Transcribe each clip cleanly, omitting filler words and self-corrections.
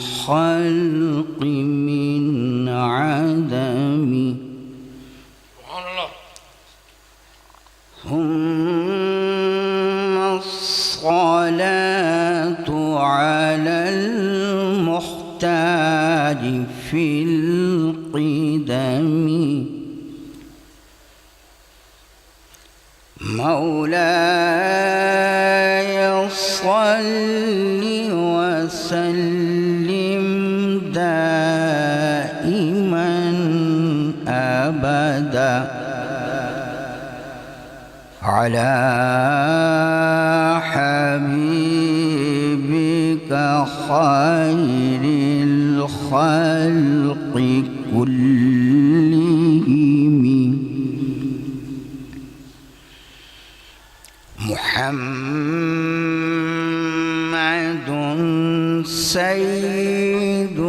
الخلق من عدم سبحان الله. ثم الصلاة على المحتاج في القدم مولاي صل وسلم دائما أبدا على حبيبك خير الخلق كلهم محمد سيد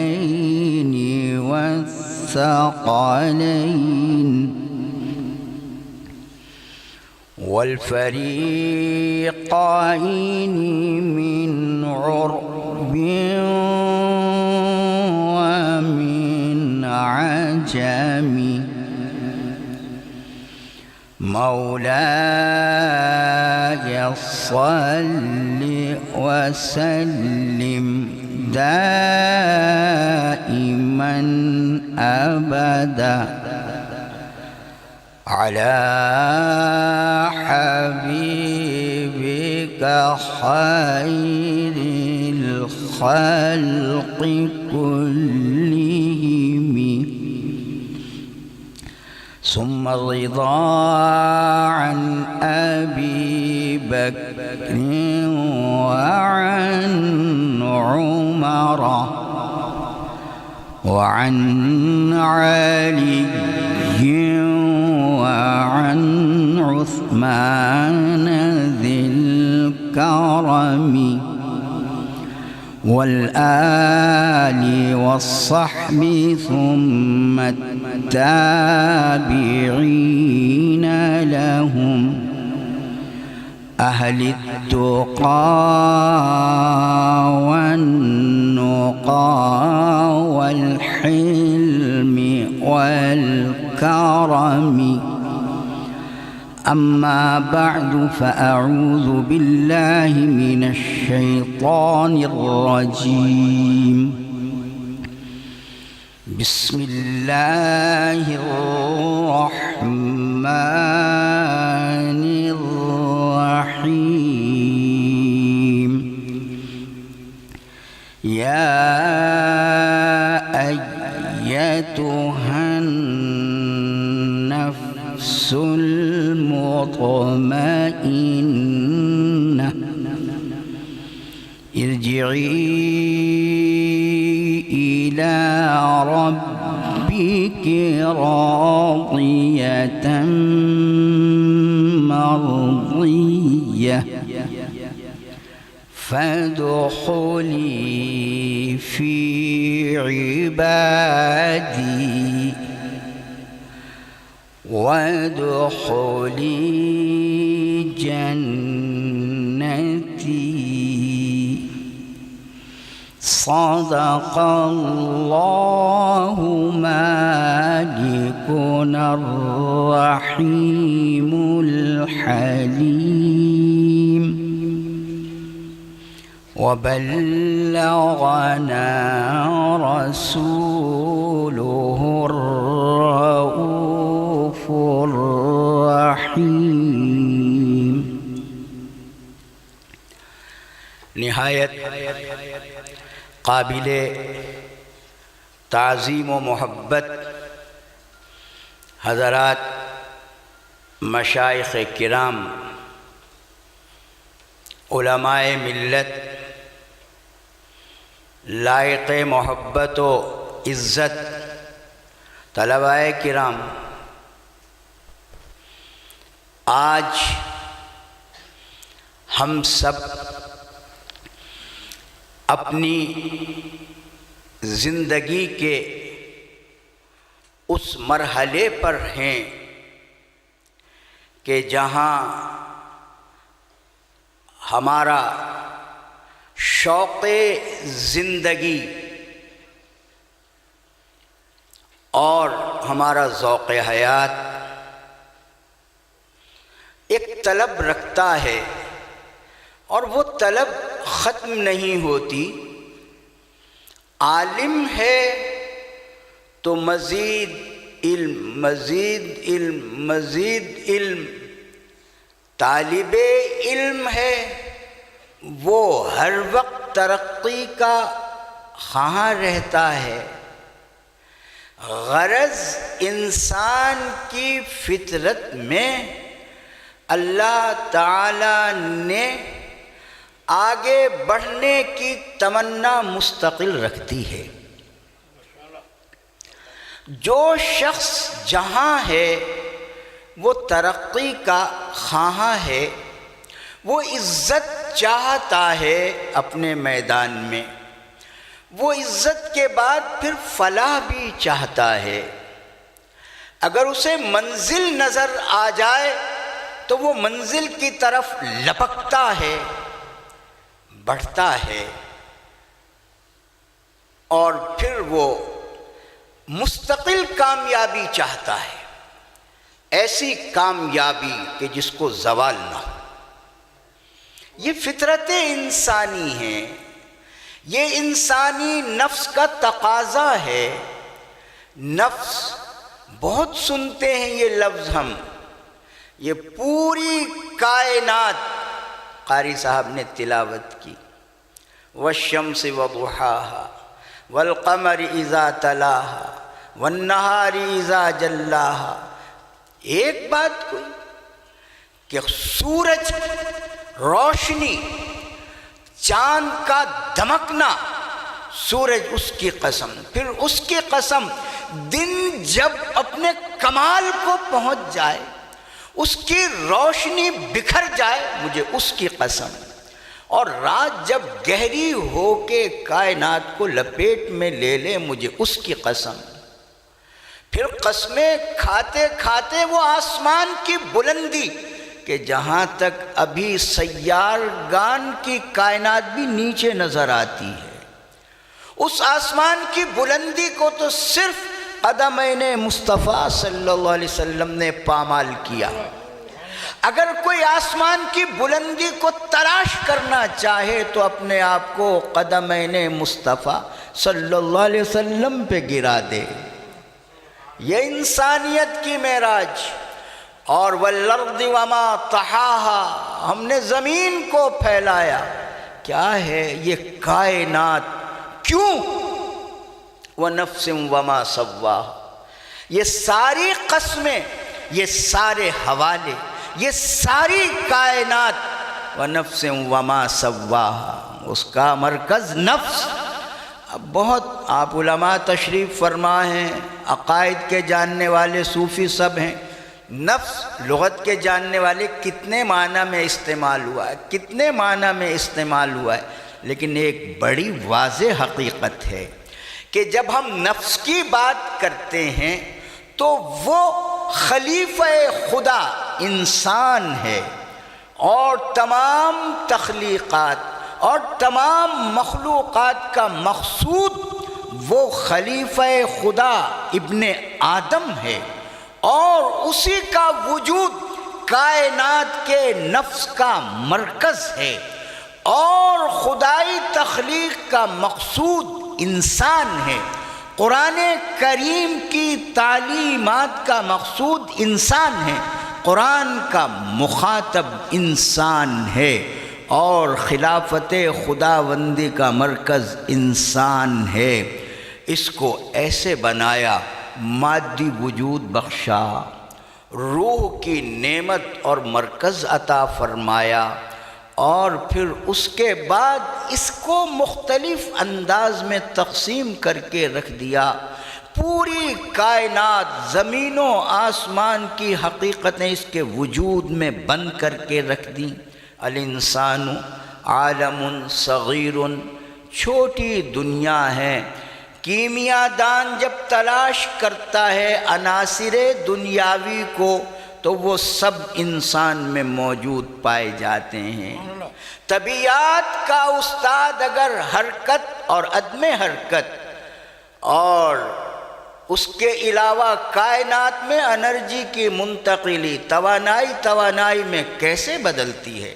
الكونين والثقلين والفريقين من عرب ومن عجم مولاي صل وسلم دائما أبدا على حبيبك خير الخلق كلهم ثم الرضا عن أبي بكر وعن عمر وعن علي وعن عثمان ذي الكرم والآل والصحب ثم التابعين لهم أهل التقى والنقى والحلم والكرم أما بعد فأعوذ بالله من الشيطان الرجيم بسم الله الرحمن الرحيم يا أيتها النفس المطمئنة ارجعي إلى ربك راضية مرضية فادخلي في عبادي وادخلي جنتي صدق الله مالكنا الرحيم الحليم وبلغنا رسوله الرؤوف الرحيم نهایت قابل تعظیم و محبت حضرات مشائخ کرام علماء ملت لائق محبت و عزت طلباء کرام آج ہم سب اپنی زندگی کے اس مرحلے پر ہیں کہ جہاں ہمارا شوق زندگی اور ہمارا ذوق حیات ایک طلب رکھتا ہے اور وہ طلب ختم نہیں ہوتی۔ عالم ہے تو مزید علم، مزید علم، مزید علم۔ طالب علم ہے وہ ہر وقت ترقی کا خواہاں رہتا ہے۔ غرض انسان کی فطرت میں اللہ تعالی نے آگے بڑھنے کی تمنا مستقل رکھتی ہے۔ جو شخص جہاں ہے وہ ترقی کا خواہاں ہے، وہ عزت چاہتا ہے اپنے میدان میں، وہ عزت کے بعد پھر فلاح بھی چاہتا ہے۔ اگر اسے منزل نظر آ جائے تو وہ منزل کی طرف لپکتا ہے، بڑھتا ہے، اور پھر وہ مستقل کامیابی چاہتا ہے، ایسی کامیابی کہ جس کو زوال نہ ہو۔ یہ فطرت انسانی ہے، یہ انسانی نفس کا تقاضا ہے۔ نفس بہت سنتے ہیں یہ لفظ ہم، یہ پوری کائنات قاری صاحب نے تلاوت کی، والشمس وضحاها والقمر اذا تلاها والنہار اذا جلاها۔ ایک بات کوئی کہ سورج روشنی، چاند کا دمکنا، سورج اس کی قسم، پھر اس کی قسم دن جب اپنے کمال کو پہنچ جائے، اس کی روشنی بکھر جائے، مجھے اس کی قسم، اور رات جب گہری ہو کے کائنات کو لپیٹ میں لے لے، مجھے اس کی قسم۔ پھر قسمیں کھاتے کھاتے وہ آسمان کی بلندی کہ جہاں تک ابھی سیارگان کی کائنات بھی نیچے نظر آتی ہے، اس آسمان کی بلندی کو تو صرف قدمین مصطفیٰ صلی اللہ علیہ وسلم نے پامال کیا۔ اگر کوئی آسمان کی بلندی کو تلاش کرنا چاہے تو اپنے آپ کو قدمین مصطفیٰ صلی اللہ علیہ وسلم پہ گرا دے۔ یہ انسانیت کی معراج۔ اور والارض وما طحاها، ہم نے زمین کو پھیلایا۔ کیا ہے یہ کائنات؟ کیوں؟ ونفس وما سواها، یہ ساری قسمیں، یہ سارے حوالے، یہ ساری کائنات، ونفس وما سواها، اس کا مرکز نفس۔ اب بہت آپ علماء تشریف فرما ہیں، عقائد کے جاننے والے صوفی سب ہیں، نفس لغت کے جاننے والے کتنے معنی میں استعمال ہوا ہے، کتنے معنی میں استعمال ہوا ہے، لیکن ایک بڑی واضح حقیقت ہے کہ جب ہم نفس کی بات کرتے ہیں تو وہ خلیفہ خدا انسان ہے، اور تمام تخلیقات اور تمام مخلوقات کا مقصود وہ خلیفہ خدا ابن آدم ہے، اور اسی کا وجود کائنات کے نفس کا مرکز ہے، اور خدائی تخلیق کا مقصود انسان ہے۔ قرآن کریم کی تعلیمات کا مقصود انسان ہے، قرآن کا مخاطب انسان ہے، اور خلافت خداوندی کا مرکز انسان ہے۔ اس کو ایسے بنایا، مادی وجود بخشا، روح کی نعمت اور مرکز عطا فرمایا، اور پھر اس کے بعد اس کو مختلف انداز میں تقسیم کر کے رکھ دیا۔ پوری کائنات، زمین و آسمان کی حقیقتیں اس کے وجود میں بند کر کے رکھ دیں۔ الانسان عالم صغیر، چھوٹی دنیا ہے۔ کیمیا دان جب تلاش کرتا ہے عناصر دنیاوی کو تو وہ سب انسان میں موجود پائے جاتے ہیں۔ سبحان اللہ۔ طبیعیات کا استاد اگر حرکت اور عدم حرکت اور اس کے علاوہ کائنات میں انرجی کی منتقلی توانائی میں کیسے بدلتی ہے،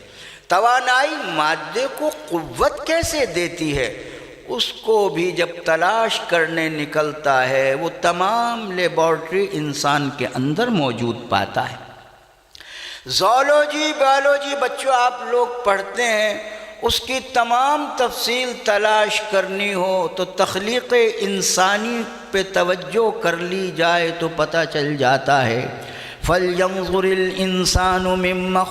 توانائی مادے کو قوت کیسے دیتی ہے، اس کو بھی جب تلاش کرنے نکلتا ہے وہ تمام لیبارٹری انسان کے اندر موجود پاتا ہے۔ زولوجی بایولوجی بچوں آپ لوگ پڑھتے ہیں، اس کی تمام تفصیل تلاش کرنی ہو تو تخلیق انسانی پہ توجہ کر لی جائے تو پتہ چل جاتا ہے۔ فَلْيَنْظُرِ الْإِنسَانُ مِمَّا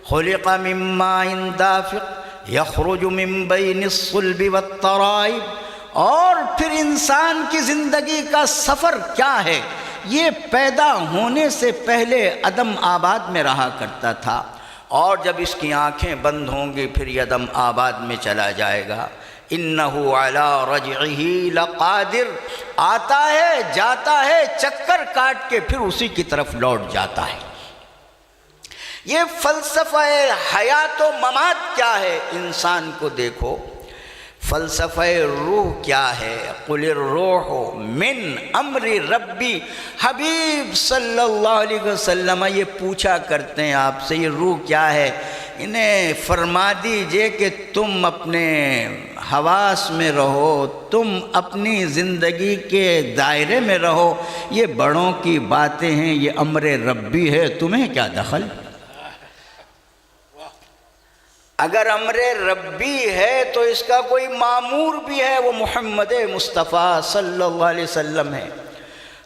خُلِقَ مِن مَّاءٍ دَافِقٍ يَخْرُجُ مِن بَيْنِ الصُّلْبِ وَالتَّرَائِبِ۔ اور پھر انسان کی زندگی کا سفر کیا ہے؟ یہ پیدا ہونے سے پہلے عدم آباد میں رہا کرتا تھا، اور جب اس کی آنکھیں بند ہوں گی پھر یہ عدم آباد میں چلا جائے گا۔ اِنَّهُ عَلَىٰ رَجْعِهِ لَقَادِرٌ، آتا ہے جاتا ہے، چکر کاٹ کے پھر اسی کی طرف لوٹ جاتا ہے۔ یہ فلسفہ حیات و ممات کیا ہے انسان کو دیکھو۔ فلسفہ روح کیا ہے؟ قُلِ الرُّوحُ مِنْ أَمْرِ رَبِّي۔ حبیب صلی اللہ علیہ وسلم یہ پوچھا کرتے ہیں آپ سے یہ روح کیا ہے؟ انہیں فرما دیجئے کہ تم اپنے حواس میں رہو، تم اپنی زندگی کے دائرے میں رہو، یہ بڑوں کی باتیں ہیں، یہ امر ربی ہے، تمہیں کیا دخل؟ اگر امر ربی ہے تو اس کا کوئی مامور بھی ہے، وہ محمد مصطفیٰ صلی اللہ علیہ وسلم ہے۔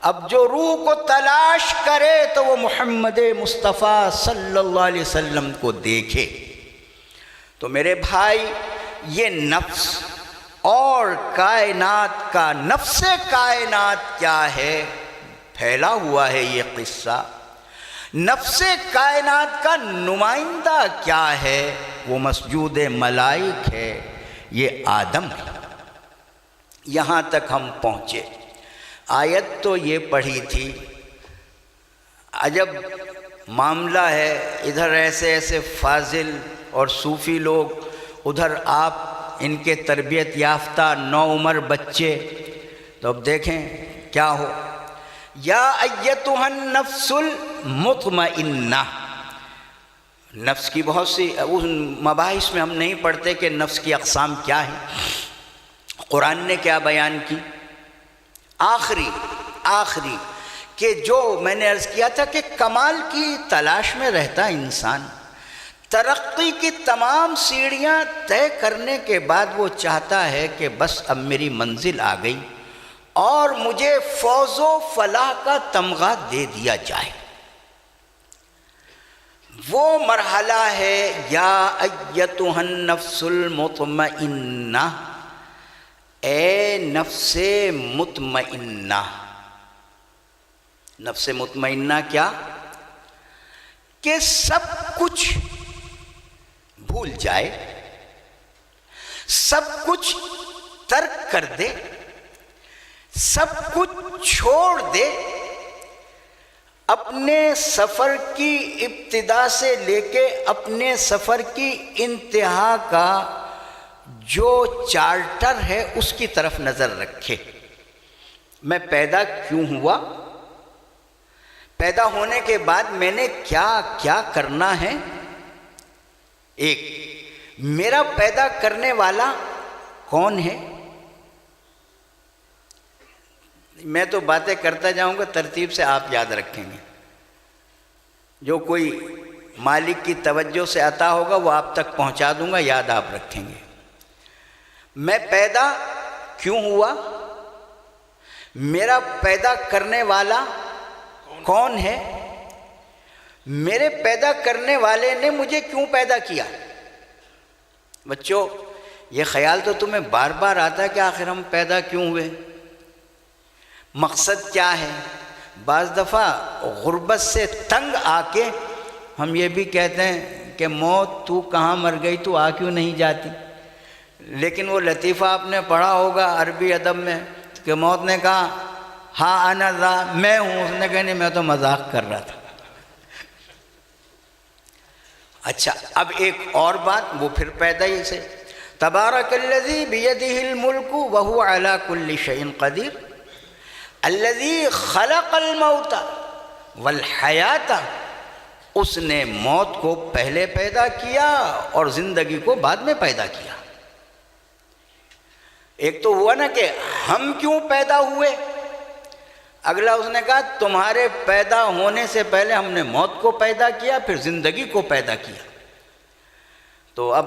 اب جو روح کو تلاش کرے تو وہ محمد مصطفیٰ صلی اللہ علیہ وسلم کو دیکھے۔ تو میرے بھائی یہ نفس اور کائنات کا نفس کائنات کیا ہے؟ پھیلا ہوا ہے یہ قصہ۔ نفس کائنات کا نمائندہ کیا ہے؟ وہ مسجود ملائک ہے، یہ آدم ہے۔ یہاں تک ہم پہنچے۔ آیت تو یہ پڑھی تھی، عجب معاملہ ہے، ادھر ایسے ایسے فاضل اور صوفی لوگ، ادھر آپ ان کے تربیت یافتہ نوعمر بچے، تو اب دیکھیں کیا ہو۔ یا ایتھا النفس المطمئنہ، نفس کی بہت سی مباحث میں ہم نہیں پڑھتے کہ نفس کی اقسام کیا ہیں، قرآن نے کیا بیان کی۔ آخری کہ جو میں نے عرض کیا تھا کہ کمال کی تلاش میں رہتا انسان، ترقی کی تمام سیڑھیاں طے کرنے کے بعد وہ چاہتا ہے کہ بس اب میری منزل آ گئی اور مجھے فوز و فلاح کا تمغہ دے دیا جائے۔ وہ مرحلہ ہے یا ایتھا النفس المطمئنہ، اے نفس مطمئنہ۔ نفس مطمئنہ کیا؟ کہ سب کچھ بھول جائے، سب کچھ ترک کر دے، سب کچھ چھوڑ دے، اپنے سفر کی ابتدا سے لے کے اپنے سفر کی انتہا کا جو چارٹر ہے اس کی طرف نظر رکھے۔ میں پیدا کیوں ہوا؟ پیدا ہونے کے بعد میں نے کیا کیا کرنا ہے؟ ایک، میرا پیدا کرنے والا کون ہے؟ میں تو باتیں کرتا جاؤں گا، ترتیب سے آپ یاد رکھیں گے۔ جو کوئی مالک کی توجہ سے عطا ہوگا وہ آپ تک پہنچا دوں گا، یاد آپ رکھیں گے۔ میں پیدا کیوں ہوا؟ میرا پیدا کرنے والا کون ہے؟ میرے پیدا کرنے والے نے مجھے کیوں پیدا کیا؟ بچوں یہ خیال تو تمہیں بار بار آتا ہے کہ آخر ہم پیدا کیوں ہوئے، مقصد کیا ہے؟ بعض دفعہ غربت سے تنگ آ کے ہم یہ بھی کہتے ہیں کہ موت تو کہاں مر گئی، تو آ کیوں نہیں جاتی؟ لیکن وہ لطیفہ آپ نے پڑھا ہوگا عربی ادب میں کہ موت نے کہا ہاں انا ذا، میں ہوں، اس نے کہا نہیں میں تو مذاق کر رہا تھا۔ اچھا، اب ایک اور بات، وہ پھر پیدائش سے، تبارک الذی بیدہ الملک وہو علی کل شیء قدیر الذی خلق الموت والحیات، اس نے موت کو پہلے پیدا کیا اور زندگی کو بعد میں پیدا کیا۔ ایک تو ہوا نا کہ ہم کیوں پیدا ہوئے، اگلا اس نے کہا تمہارے پیدا ہونے سے پہلے ہم نے موت کو پیدا کیا، پھر زندگی کو پیدا کیا۔ تو اب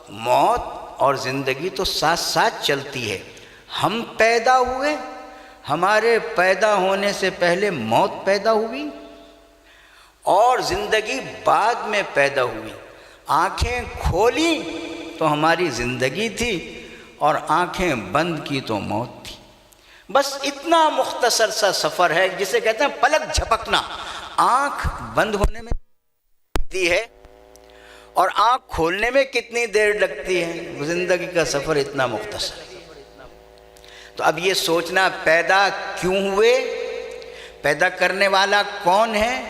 موت اور زندگی تو ساتھ ساتھ چلتی ہے۔ ہم پیدا ہوئے، ہمارے پیدا ہونے سے پہلے موت پیدا ہوئی اور زندگی بعد میں پیدا ہوئی۔ آنکھیں کھولی تو ہماری زندگی تھی اور آنکھیں بند کی تو موت تھی۔ بس اتنا مختصر سا سفر ہے جسے کہتے ہیں پلک جھپکنا۔ آنکھ بند ہونے میں لگتی ہے اور آنکھ کھولنے میں کتنی دیر لگتی ہے، زندگی کا سفر اتنا مختصر ہے۔ تو اب یہ سوچنا پیدا کیوں ہوئے، پیدا کرنے والا کون ہے،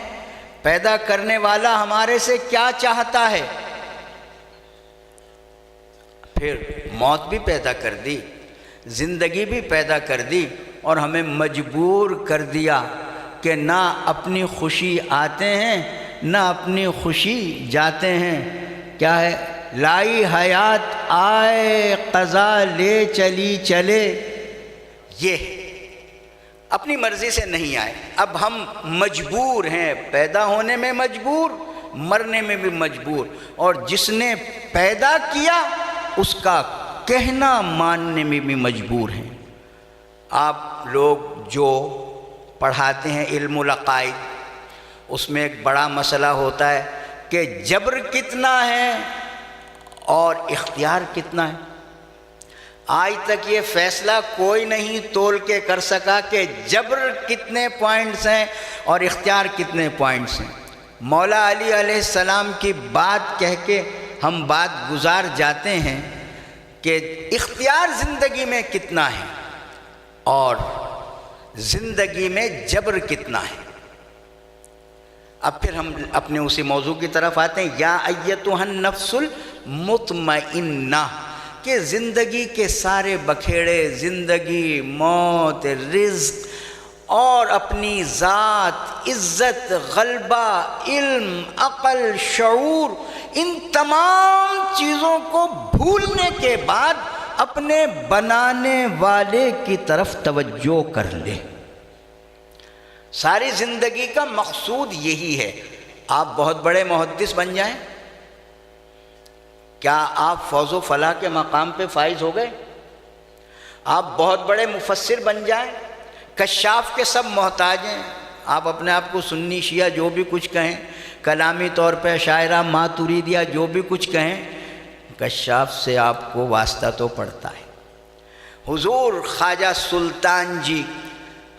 پیدا کرنے والا ہمارے سے کیا چاہتا ہے۔ پھر موت بھی پیدا کر دی، زندگی بھی پیدا کر دی اور ہمیں مجبور کر دیا کہ نہ اپنی خوشی آتے ہیں نہ اپنی خوشی جاتے ہیں۔ کیا ہے، لائی حیات آئے قضا لے چلی چلے، یہ اپنی مرضی سے نہیں آئے۔ اب ہم مجبور ہیں، پیدا ہونے میں مجبور، مرنے میں بھی مجبور، اور جس نے پیدا کیا اس کا کہنا ماننے میں بھی مجبور ہیں۔ آپ لوگ جو پڑھاتے ہیں علم العقائد، اس میں ایک بڑا مسئلہ ہوتا ہے کہ جبر کتنا ہے اور اختیار کتنا ہے۔ آج تک یہ فیصلہ کوئی نہیں تول کے کر سکا کہ جبر کتنے پوائنٹس ہیں اور اختیار کتنے پوائنٹس ہیں۔ مولا علی علیہ السلام کی بات کہہ کے ہم بات گزار جاتے ہیں کہ اختیار زندگی میں کتنا ہے اور زندگی میں جبر کتنا ہے۔ اب پھر ہم اپنے اسی موضوع کی طرف آتے ہیں، یا ایتھا النفس المطمئنہ، کہ زندگی کے سارے بکھیڑے، زندگی، موت، رزق اور اپنی ذات، عزت، غلبہ، علم، عقل، شعور، ان تمام چیزوں کو بھولنے کے بعد اپنے بنانے والے کی طرف توجہ کر لے۔ ساری زندگی کا مقصود یہی ہے۔ آپ بہت بڑے محدث بن جائیں، کیا آپ فوز و فلاح کے مقام پہ فائز ہو گئے؟ آپ بہت بڑے مفسر بن جائیں، کشاف کے سب محتاج ہیں، آپ اپنے آپ کو سنی شیعہ جو بھی کچھ کہیں، کلامی طور پہ شاعرہ ماتریدیہ جو بھی کچھ کہیں، کشاف سے آپ کو واسطہ تو پڑتا ہے۔ حضور خواجہ سلطان جی،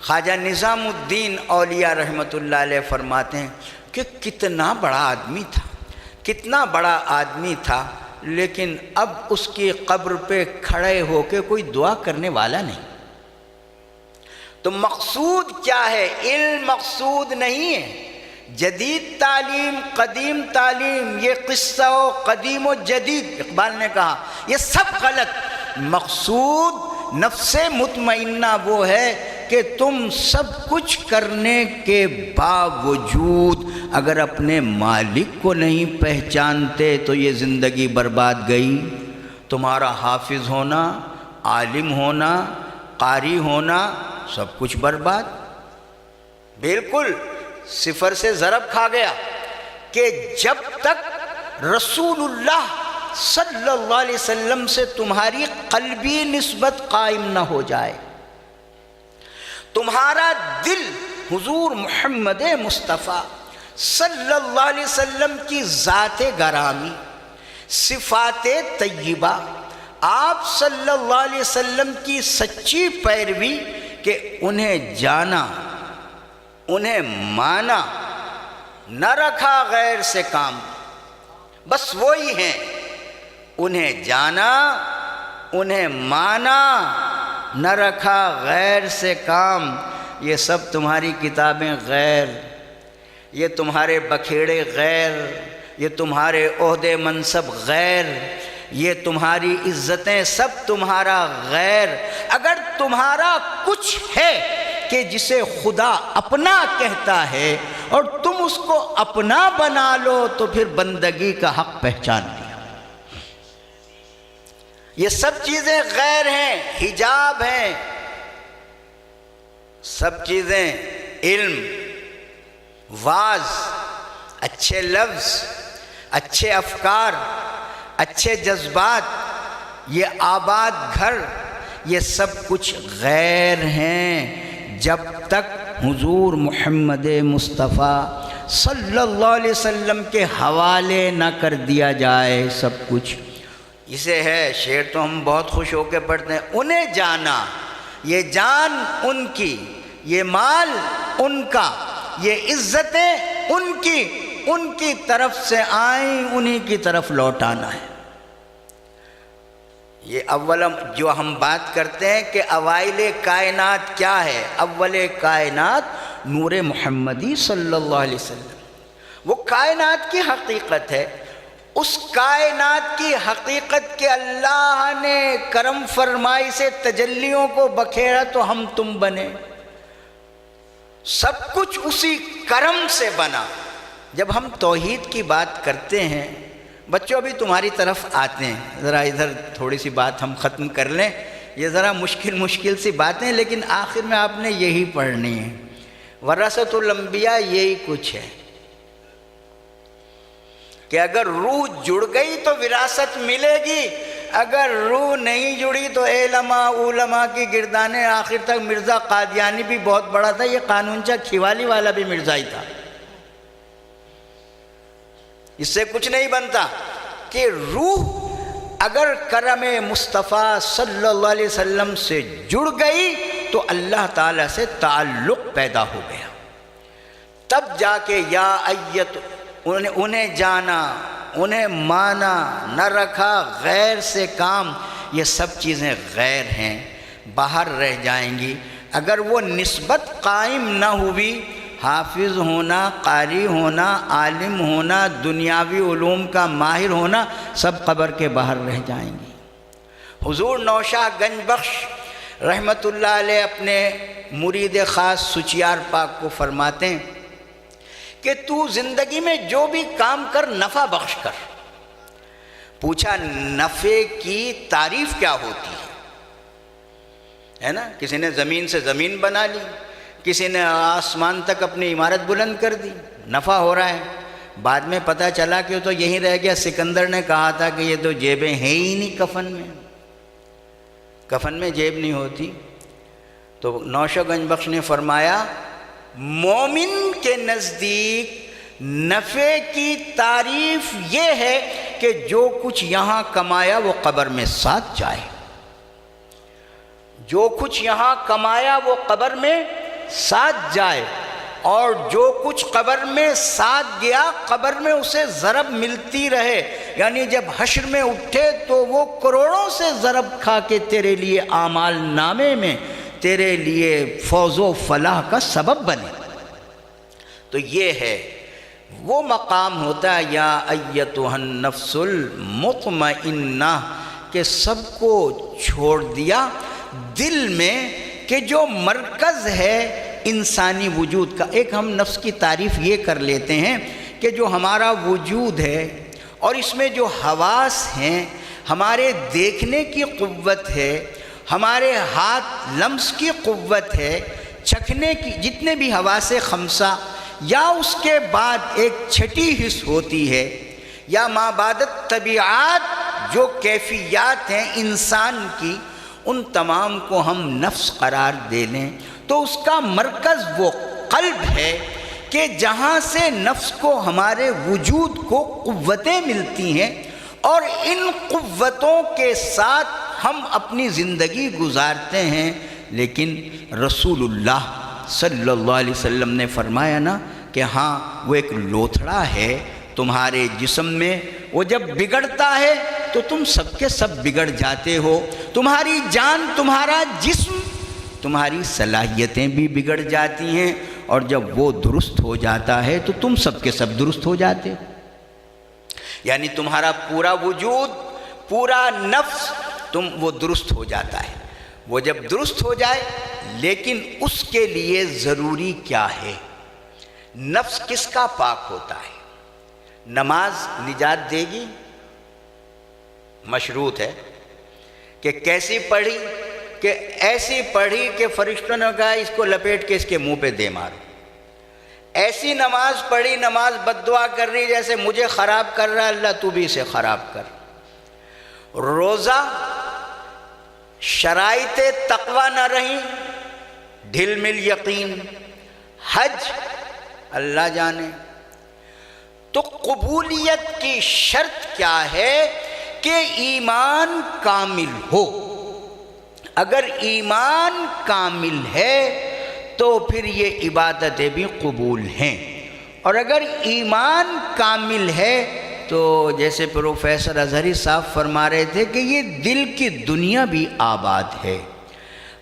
خواجہ نظام الدین اولیاء رحمۃ اللہ علیہ فرماتے ہیں کہ کتنا بڑا آدمی تھا، کتنا بڑا آدمی تھا، لیکن اب اس کی قبر پہ کھڑے ہو کے کوئی دعا کرنے والا نہیں۔ تو مقصود کیا ہے؟ علم مقصود نہیں ہے۔ جدید تعلیم، قدیم تعلیم، یہ قصہ و قدیم و جدید، اقبال نے کہا یہ سب غلط۔ مقصود نفس مطمئنہ وہ ہے کہ تم سب کچھ کرنے کے باوجود اگر اپنے مالک کو نہیں پہچانتے تو یہ زندگی برباد گئی۔ تمہارا حافظ ہونا، عالم ہونا، قاری ہونا، سب کچھ برباد، بالکل صفر سے ضرب کھا گیا۔ کہ جب تک رسول اللہ صلی اللہ علیہ وسلم سے تمہاری قلبی نسبت قائم نہ ہو جائے، تمہارا دل حضور محمد مصطفیٰ صلی اللہ علیہ وسلم کی ذات گرامی، صفات طیبہ، آپ صلی اللہ علیہ وسلم کی سچی پیروی، کہ انہیں جانا، انہیں مانا، نہ رکھا غیر سے کام، بس وہی ہیں، انہیں جانا، انہیں مانا، نہ رکھا غیر سے کام۔ یہ سب تمہاری کتابیں غیر، یہ تمہارے بکھیڑے غیر، یہ تمہارے عہدے منصب غیر، یہ تمہاری عزتیں سب تمہارا غیر۔ اگر تمہارا کچھ ہے کہ جسے خدا اپنا کہتا ہے اور تم اس کو اپنا بنا لو تو پھر بندگی کا حق پہچان لیا۔ یہ سب چیزیں غیر ہیں، حجاب ہیں، سب چیزیں علم، واعظ، اچھے لفظ، اچھے افکار، اچھے جذبات، یہ آباد گھر، یہ سب کچھ غیر ہیں جب تک حضور محمد مصطفیٰ صلی اللہ علیہ وسلم کے حوالے نہ کر دیا جائے سب کچھ۔ اسے ہے شعر تو ہم بہت خوش ہو کے پڑھتے ہیں، انہیں جانا، یہ جان ان کی، یہ مال ان کا، یہ عزتیں ان کی طرف سے آئیں، انہی کی طرف لوٹانا ہے۔ یہ اول جو ہم بات کرتے ہیں کہ اوائل کائنات کیا ہے، اول کائنات نور محمدی صلی اللہ علیہ وسلم، وہ کائنات کی حقیقت ہے۔ اس کائنات کی حقیقت کے اللہ نے کرم فرمائی سے تجلیوں کو بکھیرا تو ہم تم بنے، سب کچھ اسی کرم سے بنا۔ جب ہم توحید کی بات کرتے ہیں، بچوں ابھی تمہاری طرف آتے ہیں، ذرا ادھر تھوڑی سی بات ہم ختم کر لیں، یہ ذرا مشکل سی باتیں لیکن آخر میں آپ نے یہی پڑھنی ہے۔ وراثت الانبیاء یہی کچھ ہے کہ اگر روح جڑ گئی تو وراثت ملے گی، اگر روح نہیں جڑی تو علماء کی گردانیں، آخر تک مرزا قادیانی بھی بہت بڑا تھا، یہ قانونچہ کھیوالی والا بھی مرزا ہی تھا، اس سے کچھ نہیں بنتا۔ کہ روح اگر کرم مصطفیٰ صلی اللہ علیہ وسلم سے جڑ گئی تو اللہ تعالیٰ سے تعلق پیدا ہو گیا، تب جا کے یا ایت انہیں جانا، انہیں مانا، نہ رکھا غیر سے کام، یہ سب چیزیں غیر ہیں، باہر رہ جائیں گی۔ اگر وہ نسبت قائم نہ ہوئی، حافظ ہونا، قاری ہونا، عالم ہونا، دنیاوی علوم کا ماہر ہونا، سب قبر کے باہر رہ جائیں گی۔ حضور نوشاہ گنج بخش رحمت اللہ علیہ اپنے مرید خاص سچیار پاک کو فرماتے ہیں کہ تو زندگی میں جو بھی کام کر نفع بخش کر۔ پوچھا نفع کی تعریف کیا ہوتی ہے نا؟ کسی نے زمین سے زمین بنا لی، کسی نے آسمان تک اپنی عمارت بلند کر دی، نفع ہو رہا ہے۔ بعد میں پتہ چلا کہ تو یہی رہ گیا، سکندر نے کہا تھا کہ یہ تو جیبیں ہیں ہی نہیں کفن میں جیب نہیں ہوتی۔ تو نوشہ گنج بخش نے فرمایا مومن کے نزدیک نفع کی تعریف یہ ہے کہ جو کچھ یہاں کمایا وہ قبر میں ساتھ جائے، جو کچھ یہاں کمایا وہ قبر میں ساتھ جائے، اور جو کچھ قبر میں ساتھ گیا قبر میں اسے ضرب ملتی رہے، یعنی جب حشر میں اٹھے تو وہ کروڑوں سے ضرب کھا کے تیرے لیے اعمال نامے میں تیرے لیے فوز و فلاح کا سبب بنے۔ تو یہ ہے وہ مقام ہوتا ہے یا ایتھا النفس المطمئنہ، کہ سب کو چھوڑ دیا دل میں کہ جو مرکز ہے انسانی وجود کا۔ ایک ہم نفس کی تعریف یہ کر لیتے ہیں کہ جو ہمارا وجود ہے اور اس میں جو حواس ہیں، ہمارے دیکھنے کی قوت ہے، ہمارے ہاتھ لمس کی قوت ہے، چکھنے کی جتنے بھی حواس خمسہ، یا اس کے بعد ایک چھٹی حص ہوتی ہے، یا ما بعد طبیعات جو کیفیات ہیں انسان کی، ان تمام کو ہم نفس قرار دے لیں تو اس کا مرکز وہ قلب ہے کہ جہاں سے نفس کو ہمارے وجود کو قوتیں ملتی ہیں، اور ان قوتوں کے ساتھ ہم اپنی زندگی گزارتے ہیں۔ لیکن رسول اللہ صلی اللہ علیہ وسلم نے فرمایا نا کہ ہاں وہ ایک لوتھڑا ہے تمہارے جسم میں، وہ جب بگڑتا ہے تو تم سب کے سب بگڑ جاتے ہو، تمہاری جان، تمہارا جسم، تمہاری صلاحیتیں بھی بگڑ جاتی ہیں، اور جب وہ درست ہو جاتا ہے تو تم سب کے سب درست ہو جاتے ہو۔ یعنی تمہارا پورا وجود، پورا نفس وہ درست ہو جاتا ہے۔ وہ جب درست ہو جائے، لیکن اس کے لیے ضروری کیا ہے؟ نفس کس کا پاک ہوتا ہے؟ نماز نجات دے گی؟ مشروط ہے کہ کیسی پڑھی؟ کہ ایسی پڑھی کہ فرشتوں نے کہا اس کو لپیٹ کے اس کے منہ پہ دے مارو۔ ایسی نماز پڑھی، نماز بد دعا کر رہی جیسے مجھے خراب کر رہا ہے اللہ، تو بھی اسے خراب کر۔ روزہ شرائط تقوی نہ رہیں، ڈھل مل یقین۔ حج اللہ جانے۔ تو قبولیت کی شرط کیا ہے؟ کہ ایمان کامل ہو۔ اگر ایمان کامل ہے تو پھر یہ عبادتیں بھی قبول ہیں، اور اگر ایمان کامل ہے تو جیسے پروفیسر اظہری صاحب فرما رہے تھے کہ یہ دل کی دنیا بھی آباد ہے۔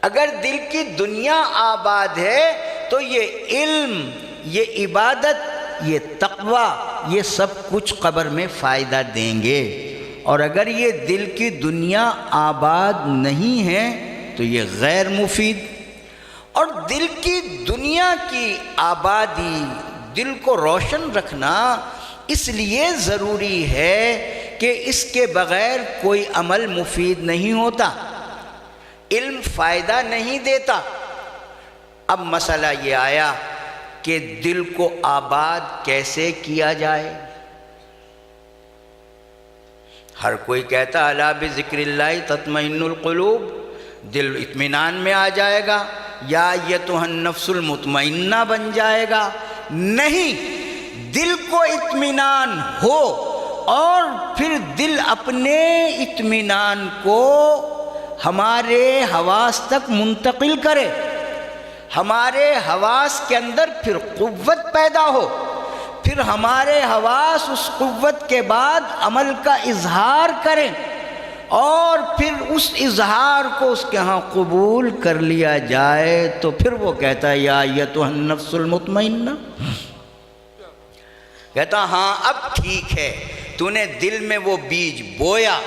اگر دل کی دنیا آباد ہے تو یہ علم، یہ عبادت، یہ تقوی، یہ سب کچھ قبر میں فائدہ دیں گے۔ اور اگر یہ دل کی دنیا آباد نہیں ہے تو یہ غیر مفید۔ اور دل کی دنیا کی آبادی، دل کو روشن رکھنا اس لیے ضروری ہے کہ اس کے بغیر کوئی عمل مفید نہیں ہوتا، علم فائدہ نہیں دیتا۔ اب مسئلہ یہ آیا کہ دل کو آباد کیسے کیا جائے؟ ہر کوئی کہتا الا بذکر اللہ تطمئن القلوب، دل اطمینان میں آ جائے گا، یا ایتھا النفس المطمئنہ بن جائے گا۔ نہیں، دل کو اطمینان ہو اور پھر دل اپنے اطمینان کو ہمارے حواس تک منتقل کرے، ہمارے حواس کے اندر پھر قوت پیدا ہو، پھر ہمارے حواس اس قوت کے بعد عمل کا اظہار کریں، اور پھر اس اظہار کو اس کے ہاں قبول کر لیا جائے تو پھر وہ کہتا ہے یا ایتھا النفس المطمئنہ، کہتا ہاں اب ٹھیک ہے، تو نے دل میں وہ بیج بویا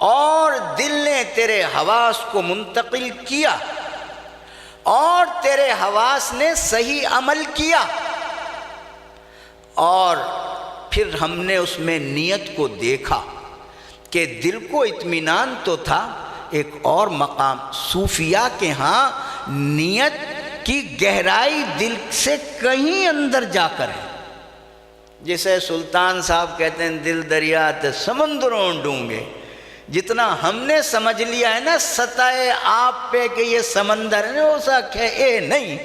اور دل نے تیرے حواس کو منتقل کیا اور تیرے حواس نے صحیح عمل کیا، اور پھر ہم نے اس میں نیت کو دیکھا کہ دل کو اطمینان تو تھا، ایک اور مقام صوفیاء کے ہاں نیت کی گہرائی دل سے کہیں اندر جا کر ہے، جسے سلطان صاحب کہتے ہیں دل دریا تے سمندروں ڈونگے۔ جتنا ہم نے سمجھ لیا ہے نا سطح آپ پہ کہ یہ سمندر ہے، ہو سکے اے نہیں،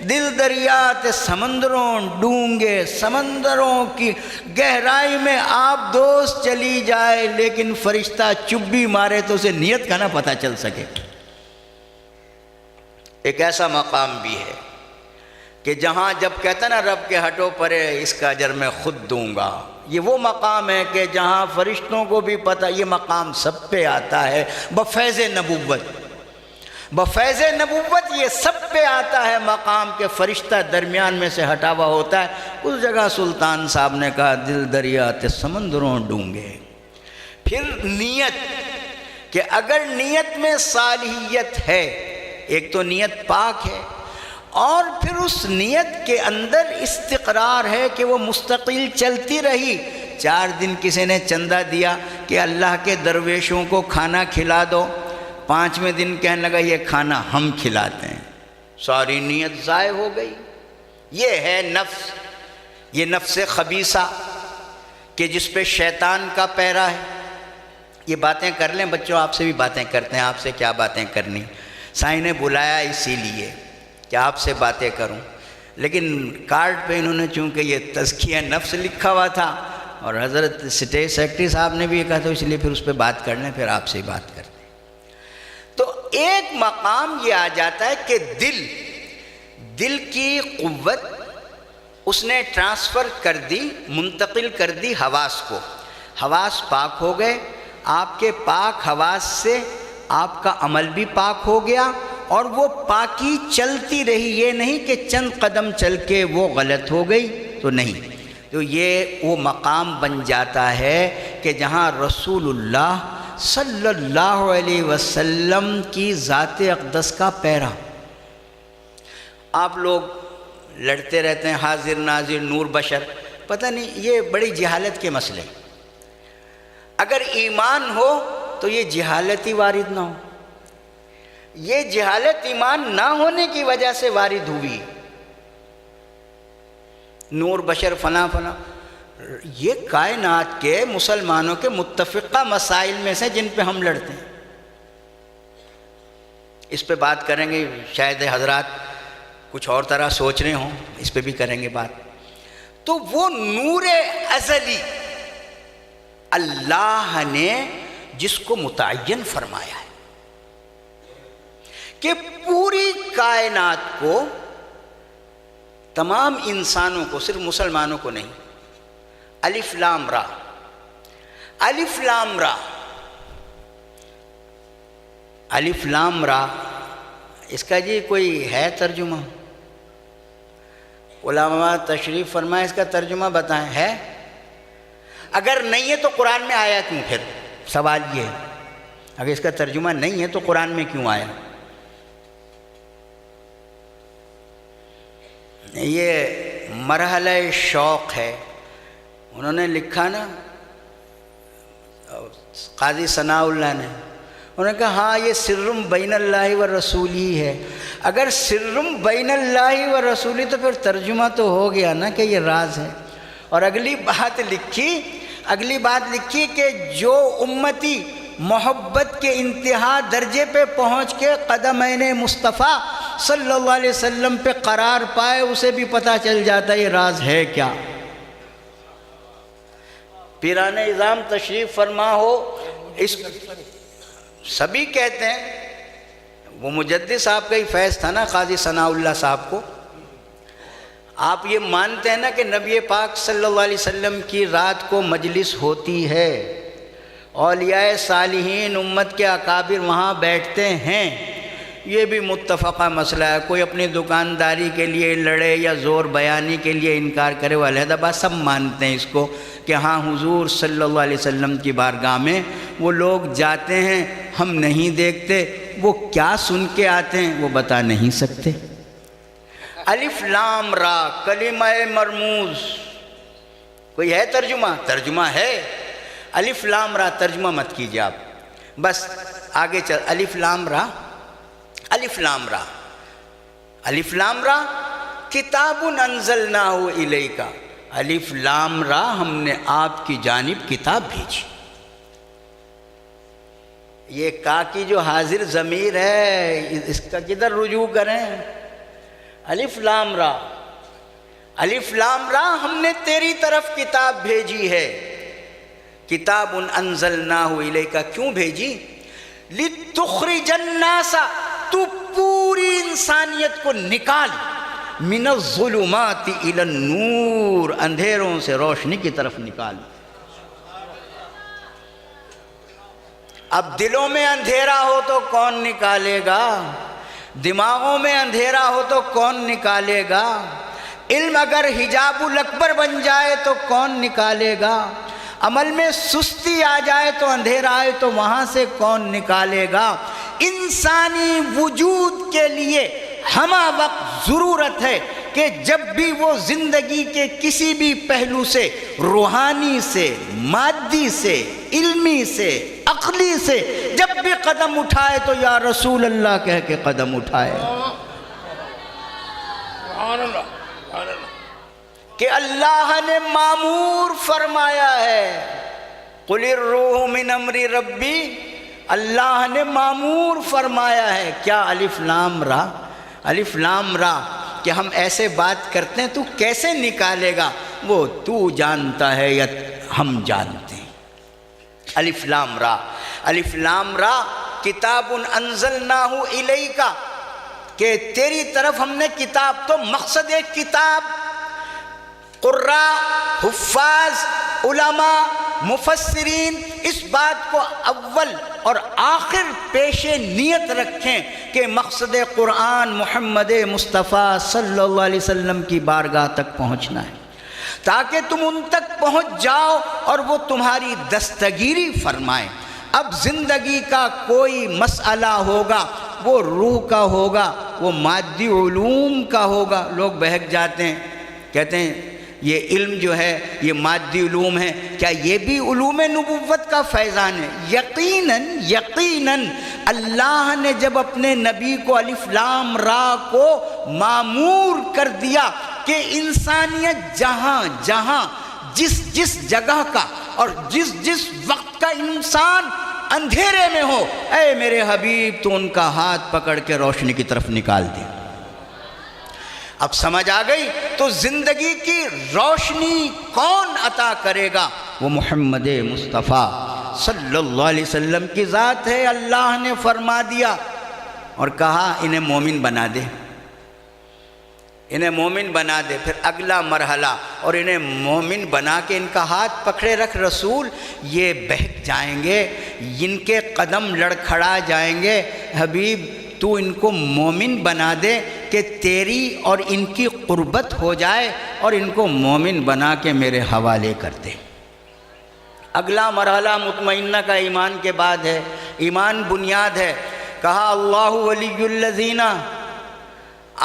دل دریا تے سمندروں ڈونگے، سمندروں کی گہرائی میں آپ دوست چلی جائے لیکن فرشتہ چبی مارے تو اسے نیت کا نہ پتہ چل سکے۔ ایک ایسا مقام بھی ہے کہ جہاں جب کہتا نا رب کے ہٹو پرے اس کا اجر میں خود دوں گا، یہ وہ مقام ہے کہ جہاں فرشتوں کو بھی پتہ، یہ مقام سب پہ آتا ہے بفیض نبوت، بفیض نبوت یہ سب پہ آتا ہے مقام کے فرشتہ درمیان میں سے ہٹا ہوا ہوتا ہے۔ اس جگہ سلطان صاحب نے کہا دل دریا تے سمندروں ڈونگے۔ پھر نیت، کہ اگر نیت میں صالحیت ہے، ایک تو نیت پاک ہے اور پھر اس نیت کے اندر استقرار ہے کہ وہ مستقل چلتی رہی۔ 4 دن کسی نے چندہ دیا کہ اللہ کے درویشوں کو کھانا کھلا دو، 5ویں دن کہنے لگا یہ کھانا ہم کھلاتے ہیں، ساری نیت ضائع ہو گئی۔ یہ ہے نفس، یہ نفس خبیثہ کہ جس پہ شیطان کا پیرا ہے۔ یہ باتیں کر لیں بچوں، آپ سے بھی باتیں کرتے ہیں، آپ سے کیا باتیں کرنی، سائیں نے بلایا اسی لیے کہ آپ سے باتیں کروں، لیکن کارڈ پہ انہوں نے چونکہ یہ تزکیہ نفس لکھا ہوا تھا اور حضرت اسٹیٹ سیکرٹری صاحب نے بھی یہ کہا، تو اس لیے پھر اس پہ بات کر لیں، پھر آپ سے ہی بات کرتے ہیں۔ تو ایک مقام یہ آ جاتا ہے کہ دل کی قوت اس نے ٹرانسفر کر دی، منتقل کر دی حواس کو، حواس پاک ہو گئے، آپ کے پاک حواس سے آپ کا عمل بھی پاک ہو گیا، اور وہ پاکی چلتی رہی، یہ نہیں کہ چند قدم چل کے وہ غلط ہو گئی تو نہیں، تو یہ وہ مقام بن جاتا ہے کہ جہاں رسول اللہ صلی اللہ علیہ وسلم کی ذات اقدس کا پیرا. آپ لوگ لڑتے رہتے ہیں حاضر ناظر نور بشر، پتہ نہیں، یہ بڑی جہالت کے مسئلے. اگر ایمان ہو تو یہ جہالت ہی وارد نہ ہو. یہ جہالت ایمان نہ ہونے کی وجہ سے وارد ہوئی. نور بشر فلاں فلاں، یہ کائنات کے مسلمانوں کے متفقہ مسائل میں سے جن پہ ہم لڑتے ہیں. اس پہ بات کریں گے، شاید حضرات کچھ اور طرح سوچ رہے ہوں، اس پہ بھی کریں گے بات. تو وہ نور ازلی اللہ نے جس کو متعین فرمایا ہے کہ پوری کائنات کو، تمام انسانوں کو، صرف مسلمانوں کو نہیں، الف لام را، الف لام را، الف لام را، اس کا جی کوئی ہے ترجمہ؟ علماء تشریف فرمائے اس کا ترجمہ بتائیں. ہے؟ اگر نہیں ہے تو قرآن میں آیا کیوں؟ پھر سوال یہ ہے، اگر اس کا ترجمہ نہیں ہے تو قرآن میں کیوں آیا؟ یہ مرحلہ شوق ہے. انہوں نے لکھا نا، قاضی ثناء اللہ نے، انہوں نے کہا ہاں یہ سرم بین اللہ و رسولی ہے. اگر سرم بین اللہ و رسولی تو پھر ترجمہ تو ہو گیا نا کہ یہ راز ہے. اور اگلی بات لکھی کہ جو امتی محبت کے انتہا درجے پہ پہنچ کے قدمین مصطفیٰ صلی اللہ علیہ وسلم پہ قرار پائے، اسے بھی پتہ چل جاتا ہے یہ راز ہے کیا. پیران اعظام تشریف فرما ہو، اس سبھی کہتے ہیں، وہ مجدد صاحب کا ہی فیض تھا نا قاضی ثناء اللہ صاحب کو. آپ یہ مانتے ہیں نا کہ نبی پاک صلی اللہ علیہ وسلم کی رات کو مجلس ہوتی ہے، اولیاء صالحین امت کے اکابر وہاں بیٹھتے ہیں. یہ بھی متفقہ مسئلہ ہے. کوئی اپنی دکانداری کے لیے لڑے یا زور بیانی کے لیے انکار کرے، وہ علیحدہ بات، سب مانتے ہیں اس کو کہ ہاں حضور صلی اللہ علیہ وسلم کی بارگاہ میں وہ لوگ جاتے ہیں، ہم نہیں دیکھتے، وہ کیا سن کے آتے ہیں وہ بتا نہیں سکتے. الف لام را کلمہ مرموز، کوئی ہے ترجمہ؟ ترجمہ ہے. الف لام را ترجمہ مت کیجئے آپ، بس آگے چل. الف لام را، الف لام را، الف لام را کتاب انزلناہ الیک. الف لام را، ہم نے آپ کی جانب کتاب بھیجی. یہ کا کی جو حاضر ضمیر ہے اس کا کدھر رجوع کریں؟ الف لام را، الف لام را، ہم نے تیری طرف کتاب بھیجی ہے. کتاب انزلناہ الیک، کیوں بھیجی؟ لتخرج الناس، تو پوری انسانیت کو نکال، من الظلمات الی النور، اندھیروں سے روشنی کی طرف نکال. اب دلوں میں اندھیرا ہو تو کون نکالے گا؟ دماغوں میں اندھیرا ہو تو کون نکالے گا؟ علم اگر حجاب الاکبر بن جائے تو کون نکالے گا؟ عمل میں سستی آ جائے تو اندھیرا آئے تو وہاں سے کون نکالے گا؟ انسانی وجود کے لیے ہمہ وقت ضرورت ہے کہ جب بھی وہ زندگی کے کسی بھی پہلو سے، روحانی سے، مادی سے، علمی سے، عقلی سے، جب بھی قدم اٹھائے تو یا رسول اللہ کہہ کے قدم اٹھائے. سبحان اللہ، سبحان اللہ. کہ اللہ نے مامور فرمایا ہے، قل الروح من امر ربی، اللہ نے مامور فرمایا ہے. کیا؟ الف لام را، الف لام را، کہ ہم ایسے بات کرتے ہیں تو کیسے نکالے گا؟ وہ تو جانتا ہے یا ہم جانتے ہیں. الف لام را، الف لام را کتاب انزلناہ الیک، کہ تیری طرف ہم نے کتاب. تو مقصد ایک کتاب، قراء، حفاظ، علماء، مفسرین اس بات کو اول اور آخر پیش نیت رکھیں کہ مقصد قرآن محمد مصطفیٰ صلی اللہ علیہ وسلم کی بارگاہ تک پہنچنا ہے. تاکہ تم ان تک پہنچ جاؤ اور وہ تمہاری دستگیری فرمائیں۔ اب زندگی کا کوئی مسئلہ ہوگا وہ روح کا ہوگا، وہ مادی علوم کا ہوگا۔ لوگ بہک جاتے ہیں، کہتے ہیں یہ علم جو ہے یہ مادی علوم ہے، کیا یہ بھی علوم نبوت کا فیضان ہے؟ یقیناً اللہ نے جب اپنے نبی کو الف لام را کو مامور کر دیا کہ انسانیت جہاں جہاں جس جگہ کا اور جس وقت کا انسان اندھیرے میں ہو، اے میرے حبیب تو ان کا ہاتھ پکڑ کے روشنی کی طرف نکال دیا۔ اب سمجھ آ گئی؟ تو زندگی کی روشنی کون عطا کرے گا؟ وہ محمد مصطفیٰ صلی اللہ علیہ وسلم کی ذات ہے۔ اللہ نے فرما دیا اور کہا انہیں مومن بنا دے، انہیں مومن بنا دے۔ پھر اگلا مرحلہ، اور انہیں مومن بنا کے ان کا ہاتھ پکڑے رکھ رسول، یہ بہک جائیں گے، ان کے قدم لڑکھڑا جائیں گے۔ حبیب تو ان کو مومن بنا دے کہ تیری اور ان کی قربت ہو جائے، اور ان کو مومن بنا کے میرے حوالے کر دے۔ اگلا مرحلہ مطمئنہ کا ایمان کے بعد ہے۔ ایمان بنیاد ہے۔ کہا اللہ ولی الذین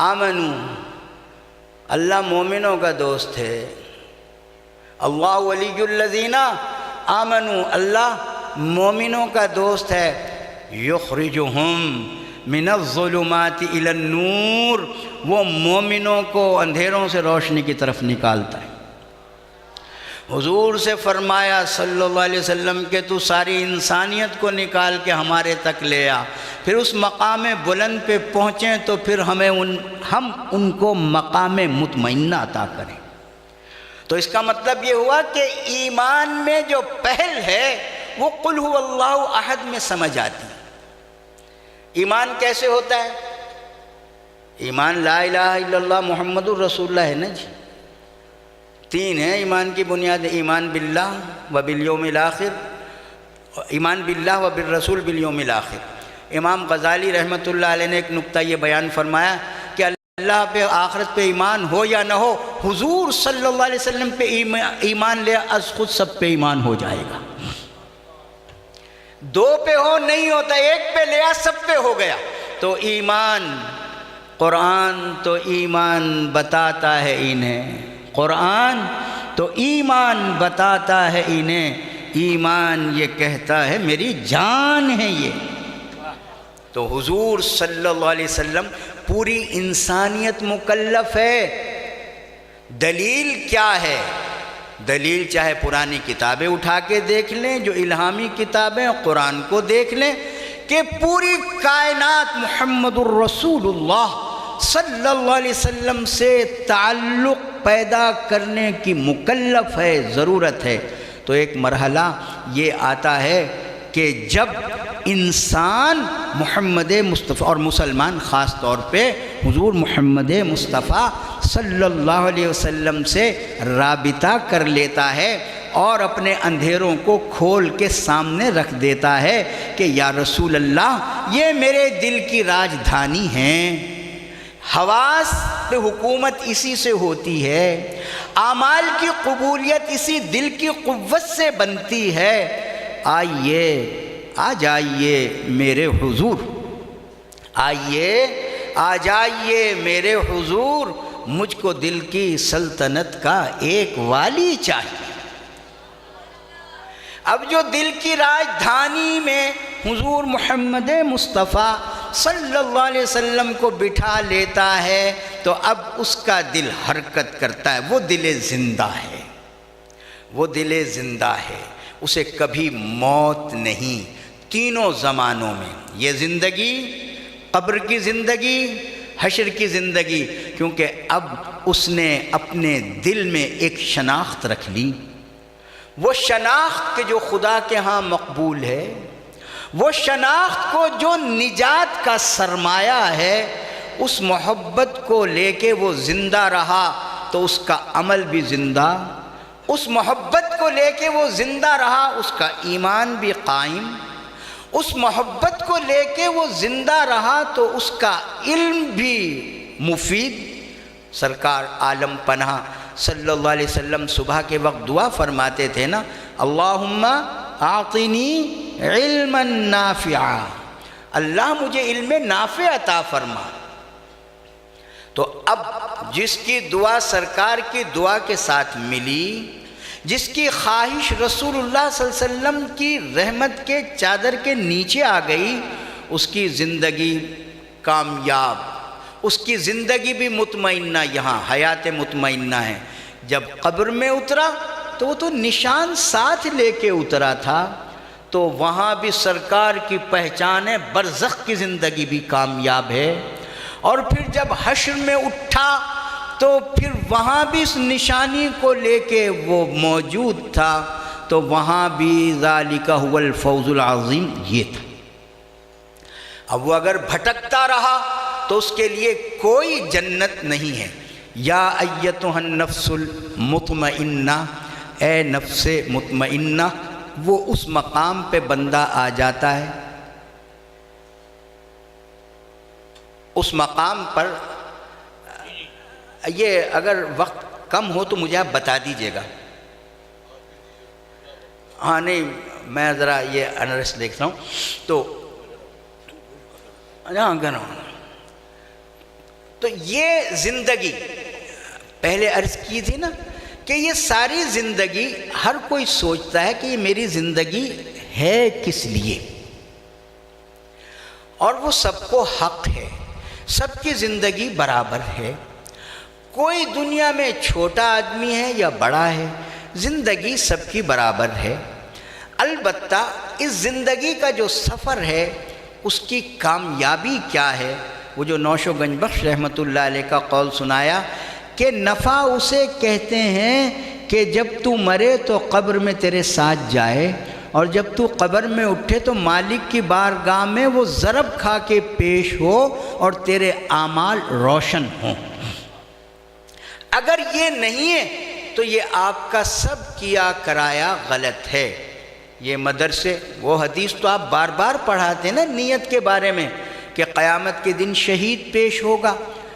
آمنوا، اللہ مومنوں کا دوست ہے۔ اللہ ولی الذین آمنوا، اللہ مومنوں کا دوست ہے۔ یخرجہم من الظلمات الی النور، وہ مومنوں کو اندھیروں سے روشنی کی طرف نکالتا ہے۔ حضور سے فرمایا صلی اللہ علیہ وسلم کہ تو ساری انسانیت کو نکال کے ہمارے تک لے آ، پھر اس مقام بلند پہ پہنچیں تو پھر ہم ان کو مقام مطمئنہ عطا کریں۔ تو اس کا مطلب یہ ہوا کہ ایمان میں جو پہل ہے وہ قل هو اللہ احد میں سمجھ آتی ہے۔ ایمان کیسے ہوتا ہے؟ ایمان لا الہ الا اللہ محمد الرسول اللہ ہے نا جی۔ تین ہیں ایمان کی بنیاد، ایمان باللہ و بالیوم الآخر، ایمان باللہ و بالرسول بالیوم الآخر۔ امام غزالی رحمۃ اللہ علیہ نے ایک نکتہ یہ بیان فرمایا کہ اللہ پہ آخرت پہ ایمان ہو یا نہ ہو، حضور صلی اللہ علیہ وسلم پہ ایمان لے از خود سب پہ ایمان ہو جائے گا۔ دو پہ ہو نہیں ہوتا، ایک پہ لیا سب پہ ہو گیا۔ تو ایمان، قرآن تو ایمان بتاتا ہے انہیں، قرآن تو ایمان بتاتا ہے انہیں، ایمان یہ کہتا ہے میری جان ہے یہ۔ تو حضور صلی اللہ علیہ وسلم پوری انسانیت مکلف ہے۔ دلیل کیا ہے؟ دلیل چاہے پرانی کتابیں اٹھا کے دیکھ لیں، جو الہامی کتابیں، قرآن کو دیکھ لیں کہ پوری کائنات محمد الرسول اللہ صلی اللہ علیہ وسلم سے تعلق پیدا کرنے کی مکلف ہے، ضرورت ہے۔ تو ایک مرحلہ یہ آتا ہے کہ جب انسان محمد مصطفیٰ اور مسلمان خاص طور پہ حضور محمد مصطفیٰ صلی اللہ علیہ وسلم سے رابطہ کر لیتا ہے اور اپنے اندھیروں کو کھول کے سامنے رکھ دیتا ہے کہ یا رسول اللہ یہ میرے دل کی راجدھانی ہیں، حواس پہ حکومت اسی سے ہوتی ہے، اعمال کی قبولیت اسی دل کی قوت سے بنتی ہے، آئیے آ جائیے میرے حضور، آئیے آ جائیے میرے حضور، مجھ کو دل کی سلطنت کا ایک والی چاہیے۔ اب جو دل کی راجدھانی میں حضور محمد مصطفیٰ صلی اللہ علیہ وسلم کو بٹھا لیتا ہے تو اب اس کا دل حرکت کرتا ہے، وہ دل زندہ ہے، وہ دل زندہ ہے، اسے کبھی موت نہیں۔ تینوں زمانوں میں یہ زندگی، قبر کی زندگی، حشر کی زندگی، کیونکہ اب اس نے اپنے دل میں ایک شناخت رکھ لی، وہ شناخت کہ جو خدا کے ہاں مقبول ہے، وہ شناخت کو جو نجات کا سرمایہ ہے، اس محبت کو لے کے وہ زندہ رہا تو اس کا عمل بھی زندہ، اس محبت کو لے کے وہ زندہ رہا اس کا ایمان بھی قائم، اس محبت کو لے کے وہ زندہ رہا تو اس کا علم بھی مفید۔ سرکار عالم پناہ صلی اللہ علیہ وسلم صبح کے وقت دعا فرماتے تھے نا، اللہم اعطنی علما نافعا، اللہ مجھے علم نافع عطا فرما۔ تو اب جس کی دعا سرکار کی دعا کے ساتھ ملی، جس کی خواہش رسول اللہ صلی اللہ علیہ وسلم کی رحمت کے چادر کے نیچے آ گئی، اس کی زندگی کامیاب، اس کی زندگی بھی مطمئنہ، یہاں حیات مطمئنہ ہے۔ جب قبر میں اترا تو وہ تو نشان ساتھ لے کے اترا تھا، تو وہاں بھی سرکار کی پہچان ہے، برزخ کی زندگی بھی کامیاب ہے۔ اور پھر جب حشر میں اٹھا تو پھر وہاں بھی اس نشانی کو لے کے وہ موجود تھا، تو وہاں بھی ذالک هو الفوز العظیم یہ تھا۔ اب وہ اگر بھٹکتا رہا تو اس کے لیے کوئی جنت نہیں ہے۔ یا ایتھا النفس المطمئنہ، اے نفس مطمئنہ، وہ اس مقام پہ بندہ آ جاتا ہے، اس مقام پر۔ یہ اگر وقت کم ہو تو مجھے آپ بتا دیجئے گا۔ ہاں نہیں، میں ذرا یہ انرس دیکھتا ہوں تو یہ زندگی پہلے عرض کی تھی نا کہ یہ ساری زندگی ہر کوئی سوچتا ہے کہ یہ میری زندگی ہے کس لیے، اور وہ سب کو حق ہے، سب کی زندگی برابر ہے۔ کوئی دنیا میں چھوٹا آدمی ہے یا بڑا ہے، زندگی سب کی برابر ہے۔ البتہ اس زندگی کا جو سفر ہے اس کی کامیابی کیا ہے، وہ جو نوش و گنج بخش رحمۃ اللہ علیہ کا قول سنایا کہ نفع اسے کہتے ہیں کہ جب تو مرے تو قبر میں تیرے ساتھ جائے، اور جب تو قبر میں اٹھے تو مالک کی بارگاہ میں وہ ضرب کھا کے پیش ہو اور تیرے اعمال روشن ہوں۔ اگر یہ نہیں ہے تو یہ آپ کا سب کیا کرایا غلط ہے۔ یہ مدرسے، وہ حدیث تو آپ بار بار پڑھاتے ہیں نا نیت کے بارے میں، کہ قیامت کے دن شہید پیش ہوگا،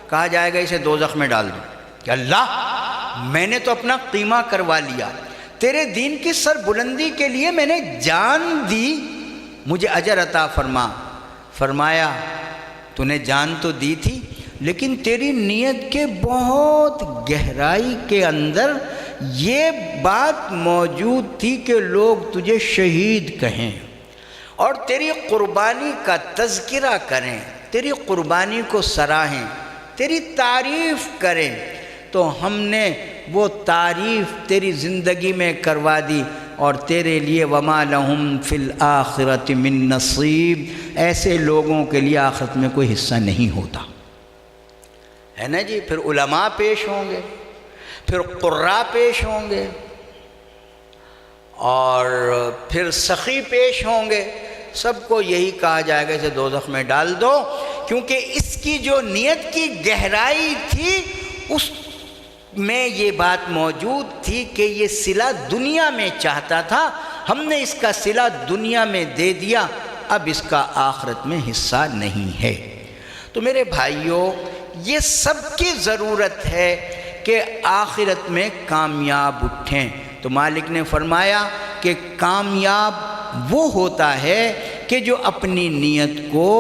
کہا جائے گا اسے دوزخ میں ڈال دو، کہ اللہ میں نے تو اپنا قیمہ کروا لیا، تیرے دین کی سر بلندی کے لیے میں نے جان دی، مجھے اجر عطا فرما۔ فرمایا تو نے جان تو دی تھی، لیکن تیری نیت کے بہت گہرائی کے اندر یہ بات موجود تھی کہ لوگ تجھے شہید کہیں اور تیری قربانی کا تذکرہ کریں، تیری قربانی کو سراہیں، تیری تعریف کریں، تو ہم نے وہ تعریف تیری زندگی میں کروا دی، اور تیرے لیے وما لہم فی الآخرۃ من نصیب، ایسے لوگوں کے لیے آخرت میں کوئی حصہ نہیں ہوتا ہے نا جی۔ پھر علماء پیش ہوں گے، پھر قراء پیش ہوں گے، اور پھر سخی پیش ہوں گے، سب کو یہی کہا جائے گا اسے دوزخ میں ڈال دو، کیونکہ اس کی جو نیت کی گہرائی تھی اس میں یہ بات موجود تھی کہ یہ صلہ دنیا میں چاہتا تھا، ہم نے اس کا صلہ دنیا میں دے دیا، اب اس کا آخرت میں حصہ نہیں ہے۔ تو میرے بھائیوں، یہ سب کی ضرورت ہے کہ آخرت میں کامیاب اٹھیں۔ تو مالک نے فرمایا کہ کامیاب وہ ہوتا ہے کہ جو اپنی نیت کو،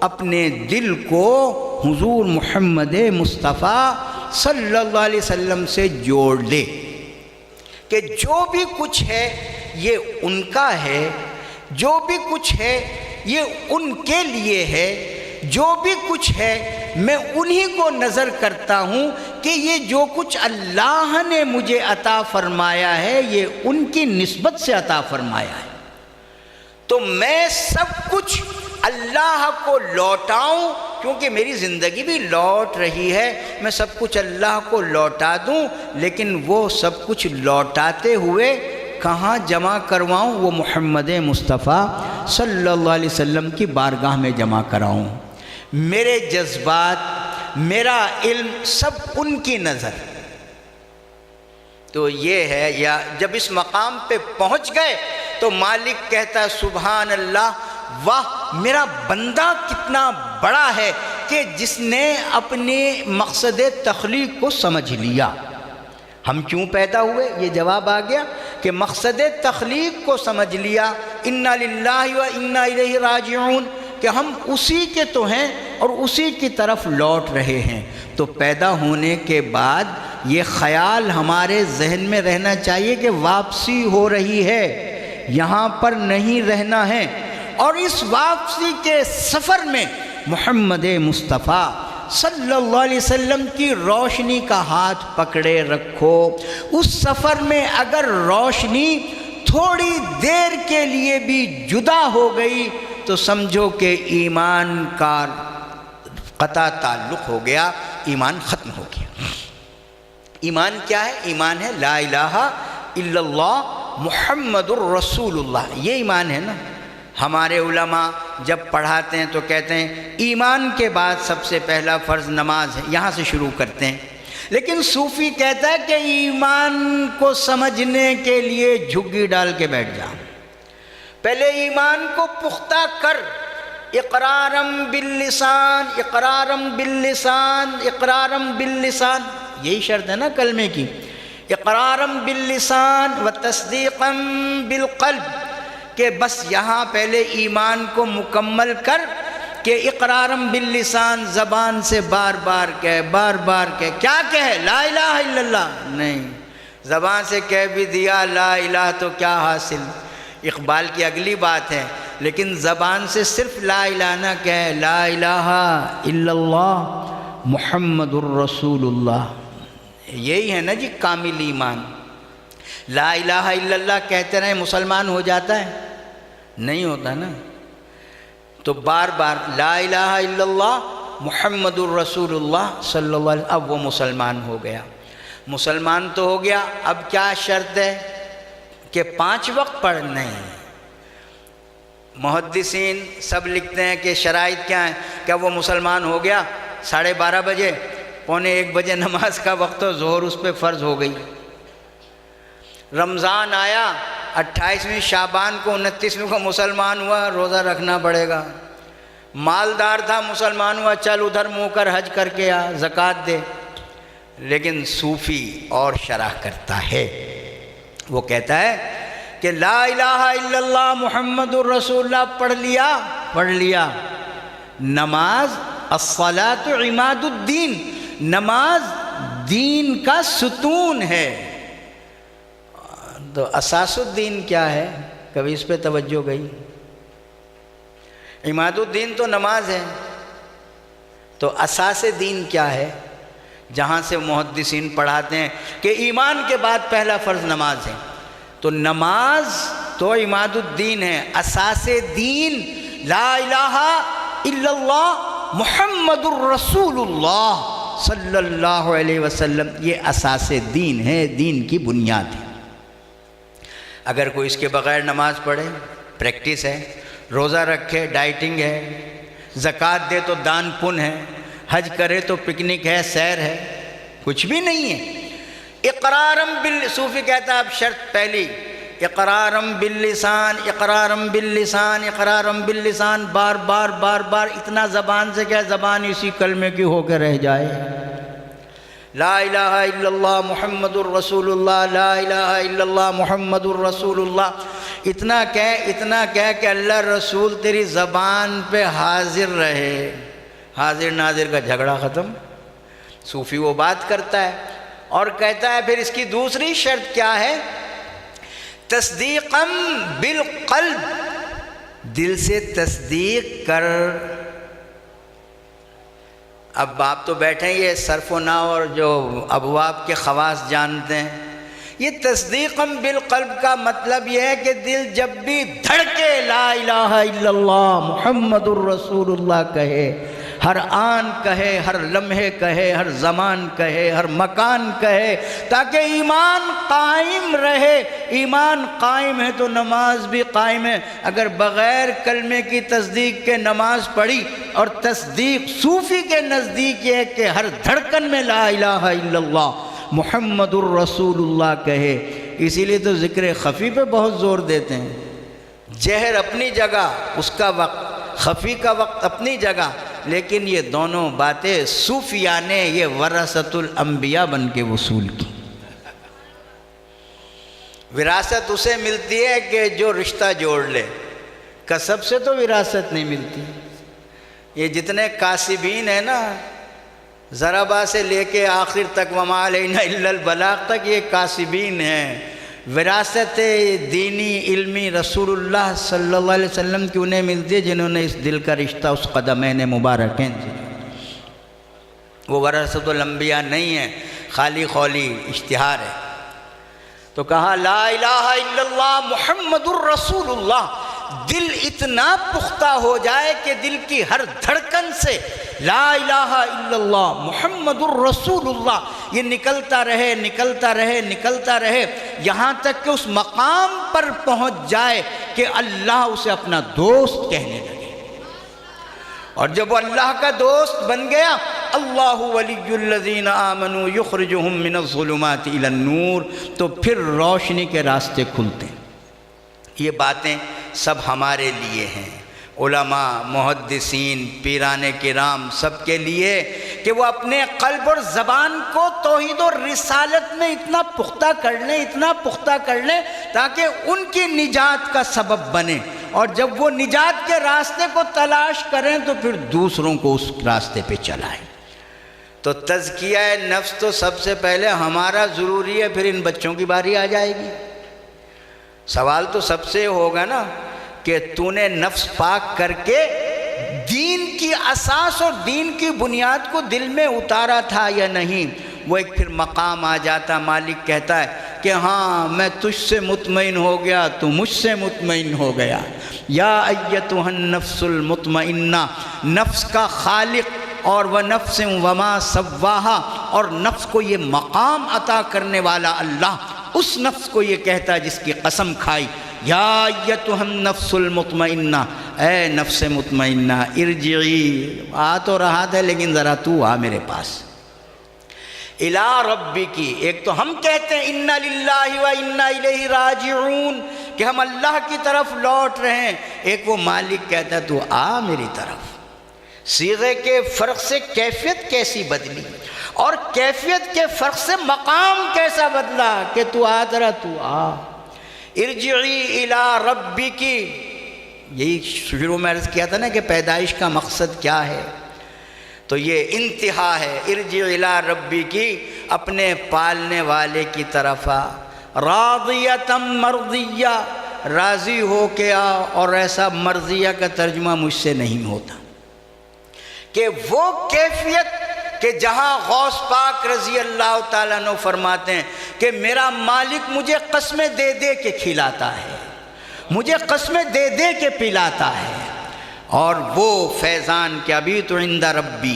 اپنے دل کو حضور محمد مصطفیٰ صلی اللہ علیہ وسلم سے جوڑ لے، کہ جو بھی کچھ ہے یہ ان کا ہے، جو بھی کچھ ہے یہ ان کے لیے ہے، جو بھی کچھ ہے میں انہی کو نظر کرتا ہوں کہ یہ جو کچھ اللہ نے مجھے عطا فرمایا ہے یہ ان کی نسبت سے عطا فرمایا ہے، تو میں سب کچھ اللہ کو لوٹاؤں، کیونکہ میری زندگی بھی لوٹ رہی ہے، میں سب کچھ اللہ کو لوٹا دوں، لیکن وہ سب کچھ لوٹاتے ہوئے کہاں جمع کرواؤں؟ وہ محمد مصطفیٰ صلی اللہ علیہ وسلم کی بارگاہ میں جمع کراؤں۔ میرے جذبات، میرا علم سب ان کی نظر۔ تو یہ ہے، یا جب اس مقام پہ پہنچ گئے تو مالک کہتا ہے سبحان اللہ، واہ میرا بندہ کتنا بڑا ہے کہ جس نے اپنے مقصد تخلیق کو سمجھ لیا۔ ہم کیوں پیدا ہوئے؟ یہ جواب آ گیا کہ مقصد تخلیق کو سمجھ لیا، انا للہ و انا الیہ راجعون، کہ ہم اسی کے تو ہیں اور اسی کی طرف لوٹ رہے ہیں۔ تو پیدا ہونے کے بعد یہ خیال ہمارے ذہن میں رہنا چاہیے کہ واپسی ہو رہی ہے، یہاں پر نہیں رہنا ہے، اور اس واپسی کے سفر میں محمد مصطفیٰ صلی اللہ علیہ وسلم کی روشنی کا ہاتھ پکڑے رکھو۔ اس سفر میں اگر روشنی تھوڑی دیر کے لیے بھی جدا ہو گئی تو سمجھو کہ ایمان کا قطع تعلق ہو گیا، ایمان ختم ہو گیا۔ ایمان کیا ہے؟ ایمان ہے لا الہ الا اللہ محمد الرسول اللہ، یہ ایمان ہے نا۔ ہمارے علماء جب پڑھاتے ہیں تو کہتے ہیں ایمان کے بعد سب سے پہلا فرض نماز ہے، یہاں سے شروع کرتے ہیں، لیکن صوفی کہتا ہے کہ ایمان کو سمجھنے کے لیے جھگی ڈال کے بیٹھ جا، پہلے ایمان کو پختہ کر، اقرارم باللسان اقرارم باللسان اقرارم باللسان، یہی شرط ہے نا کلمے کی، اقرارم باللسان و تصدیقم بالقلب، کہ بس یہاں پہلے ایمان کو مکمل کر کہ اقرارم باللسان، زبان سے بار بار کہہ، کیا کہے؟ لا الہ الا اللہ، نہیں، زبان سے کہہ بھی دیا لا الہ تو کیا حاصل؟ اقبال کی اگلی بات ہے، لیکن زبان سے صرف لا الہ نہ کہے، لا الہ الا اللہ محمد الرسول اللہ، یہی ہے نا جی کامل ایمان۔ لا الہ الا اللہ کہتے رہے مسلمان ہو جاتا ہے؟ نہیں ہوتا نا، تو بار بار لا الہ الا اللہ محمد الرسول اللہ صلی اللہ علیہ وسلم، اب وہ مسلمان ہو گیا۔ مسلمان تو ہو گیا، اب کیا شرط ہے کہ 5 وقت پڑھ؟ نہیں، محدثین سب لکھتے ہیں کہ شرائط کیا ہیں، کیا وہ مسلمان ہو گیا 12:30 بجے، 1:45 بجے نماز کا وقت ہو، ظہر اس پہ فرض ہو گئی، رمضان آیا 28ویں شعبان کو 29ویں کو مسلمان ہوا، روزہ رکھنا پڑے گا، مالدار تھا مسلمان ہوا، چل ادھر منہ کر حج کر کے آ، زکوٰۃ دے۔ لیکن صوفی اور شرح کرتا ہے، وہ کہتا ہے کہ لا الہ الا اللہ محمد الرسول اللہ پڑھ لیا، نماز الصلاۃ عماد الدین، نماز دین کا ستون ہے۔ تو اساس الدین کیا ہے؟ کبھی اس پہ توجہ گئی؟ عماد الدین تو نماز ہے، تو اساس دین کیا ہے؟ جہاں سے محدثین پڑھاتے ہیں کہ ایمان کے بعد پہلا فرض نماز ہے، تو نماز تو عماد الدین ہے، اساس دین لا الہ الا اللہ محمد الرسول اللہ صلی اللہ علیہ وسلم، یہ اساس دین ہے، دین کی بنیاد ہے۔ اگر کوئی اس کے بغیر نماز پڑھے، پریکٹس ہے، روزہ رکھے، ڈائٹنگ ہے، زکوٰۃ دے تو دان پن ہے، حج کرے تو پکنک ہے، سیر ہے، کچھ بھی نہیں ہے۔ اقرارم صوفی کہتا ہے اب شرط پہلی، اقرارم باللسان اقرارم باللسان اقرارم باللسان، بار بار اتنا زبان سے کہ زبان اسی کلمے کی ہو کے رہ جائے، لا الہ الا اللہ محمد الرسول اللہ، لا الہ الا اللہ محمد الرسول اللہ، اتنا کہہ کہ اللہ رسول تیری زبان پہ حاضر رہے، حاضر ناظر کا جھگڑا ختم۔ صوفی وہ بات کرتا ہے اور کہتا ہے پھر اس کی دوسری شرط کیا ہے؟ تصدیقاً بالقلب، دل سے تصدیق کر۔ اب آپ تو بیٹھے ہیں، یہ صرف و نحو اور جو ابواب کے خواص جانتے ہیں، یہ تصدیقاً بالقلب کا مطلب یہ ہے کہ دل جب بھی دھڑکے لا الہ الا اللہ محمد الرسول اللہ کہے، ہر آن کہے، ہر لمحے کہے، ہر زمان کہے، ہر مکان کہے، تاکہ ایمان قائم رہے۔ ایمان قائم ہے تو نماز بھی قائم ہے۔ اگر بغیر کلمے کی تصدیق کے نماز پڑھی، اور تصدیق صوفی کے نزدیک یہ ہے کہ ہر دھڑکن میں لا الہ الا اللہ محمد الرسول اللہ کہے۔ اسی لیے تو ذکر خفی پہ بہت زور دیتے ہیں، جہر اپنی جگہ، اس کا وقت، خفی کا وقت اپنی جگہ، لیکن یہ دونوں باتیں صوفیہ نے یہ ورثۃ الانبیاء بن کے وصول کی۔ وراثت اسے ملتی ہے کہ جو رشتہ جوڑ لے، کسب سے تو وراثت نہیں ملتی۔ یہ جتنے کاسبین ہیں نا، ضربہ سے لے کے آخر تک وما علینا الا البلاغ تک، یہ کاسبین ہیں۔ وراثت دینی علمی رسول اللہ صلی اللہ علیہ وسلم کی انہیں ملتی ہے جنہوں نے اس دل کا رشتہ اس قدمین مبارکین سے۔ وہ ورثۃ الانبیاء نہیں ہے، خالی خولی اشتہار ہے۔ تو کہا لا الہ الا اللہ محمد الرسول اللہ، دل اتنا پختہ ہو جائے کہ دل کی ہر دھڑکن سے لا الہ الا اللہ محمد الرسول اللہ یہ نکلتا رہے نکلتا رہے نکلتا رہے، یہاں تک کہ اس مقام پر پہنچ جائے کہ اللہ اسے اپنا دوست کہنے لگے۔ اور جب وہ اللہ کا دوست بن گیا، اللہ ولی الذین آمنوا یخرجہم من الظلمات الی النور، تو پھر روشنی کے راستے کھلتے ہیں۔ یہ باتیں سب ہمارے لیے ہیں، علماء، محدثین، پیران کرام، سب کے لیے، کہ وہ اپنے قلب اور زبان کو توحید اور رسالت میں اتنا پختہ کر لیں، اتنا پختہ کر لیں تاکہ ان کی نجات کا سبب بنے، اور جب وہ نجات کے راستے کو تلاش کریں تو پھر دوسروں کو اس راستے پہ چلائیں۔ تو تزکیہ نفس تو سب سے پہلے ہمارا ضروری ہے، پھر ان بچوں کی باری آ جائے گی۔ سوال تو سب سے ہوگا نا کہ تو نے نفس پاک کر کے دین کی اساس اور دین کی بنیاد کو دل میں اتارا تھا یا نہیں۔ وہ ایک پھر مقام آ جاتا، مالک کہتا ہے کہ ہاں میں تجھ سے مطمئن ہو گیا، تو مجھ سے مطمئن ہو گیا۔ یا ایتھا النفس المطمئنہ، نفس کا خالق اور وَنَفْسٍ وَمَا سَوَّاهَا، اور نفس کو یہ مقام عطا کرنے والا اللہ، اس نفس کو یہ کہتا ہے جس کی قسم کھائی، یا ایتھا النفس المطمئنہ، اے نفس مطمئنہ ارجعی، آ تو رہا تھا لیکن ذرا تو آ میرے پاس، الی ربک۔ ایک تو ہم کہتے ہیں انا للہ و انا الیہ راجعون کہ ہم اللہ کی طرف لوٹ رہے ہیں، ایک وہ مالک کہتا ہے تو آ میری طرف۔ صیغے کے فرق سے کیفیت کیسی بدلی، اور کیفیت کے فرق سے مقام کیسا بدلا کہ تو آ ذرا تو آ، ارجعی الی ربک۔ یہی شروع میں عرض کیا تھا نا کہ پیدائش کا مقصد کیا ہے، تو یہ انتہا ہے، ارجع الی ربک، اپنے پالنے والے کی طرف آ، راضیۃ مرضیہ، راضی ہو کے آ، اور ایسا مرضیہ کا ترجمہ مجھ سے نہیں ہوتا کہ وہ کیفیت کہ جہاں غوث پاک رضی اللہ تعالیٰ عنہ فرماتے ہیں کہ میرا مالک مجھے قسمیں دے دے کے کھلاتا ہے، مجھے قسمیں دے دے کے پلاتا ہے، اور وہ فیضان کہ ابھی تو عند ربی،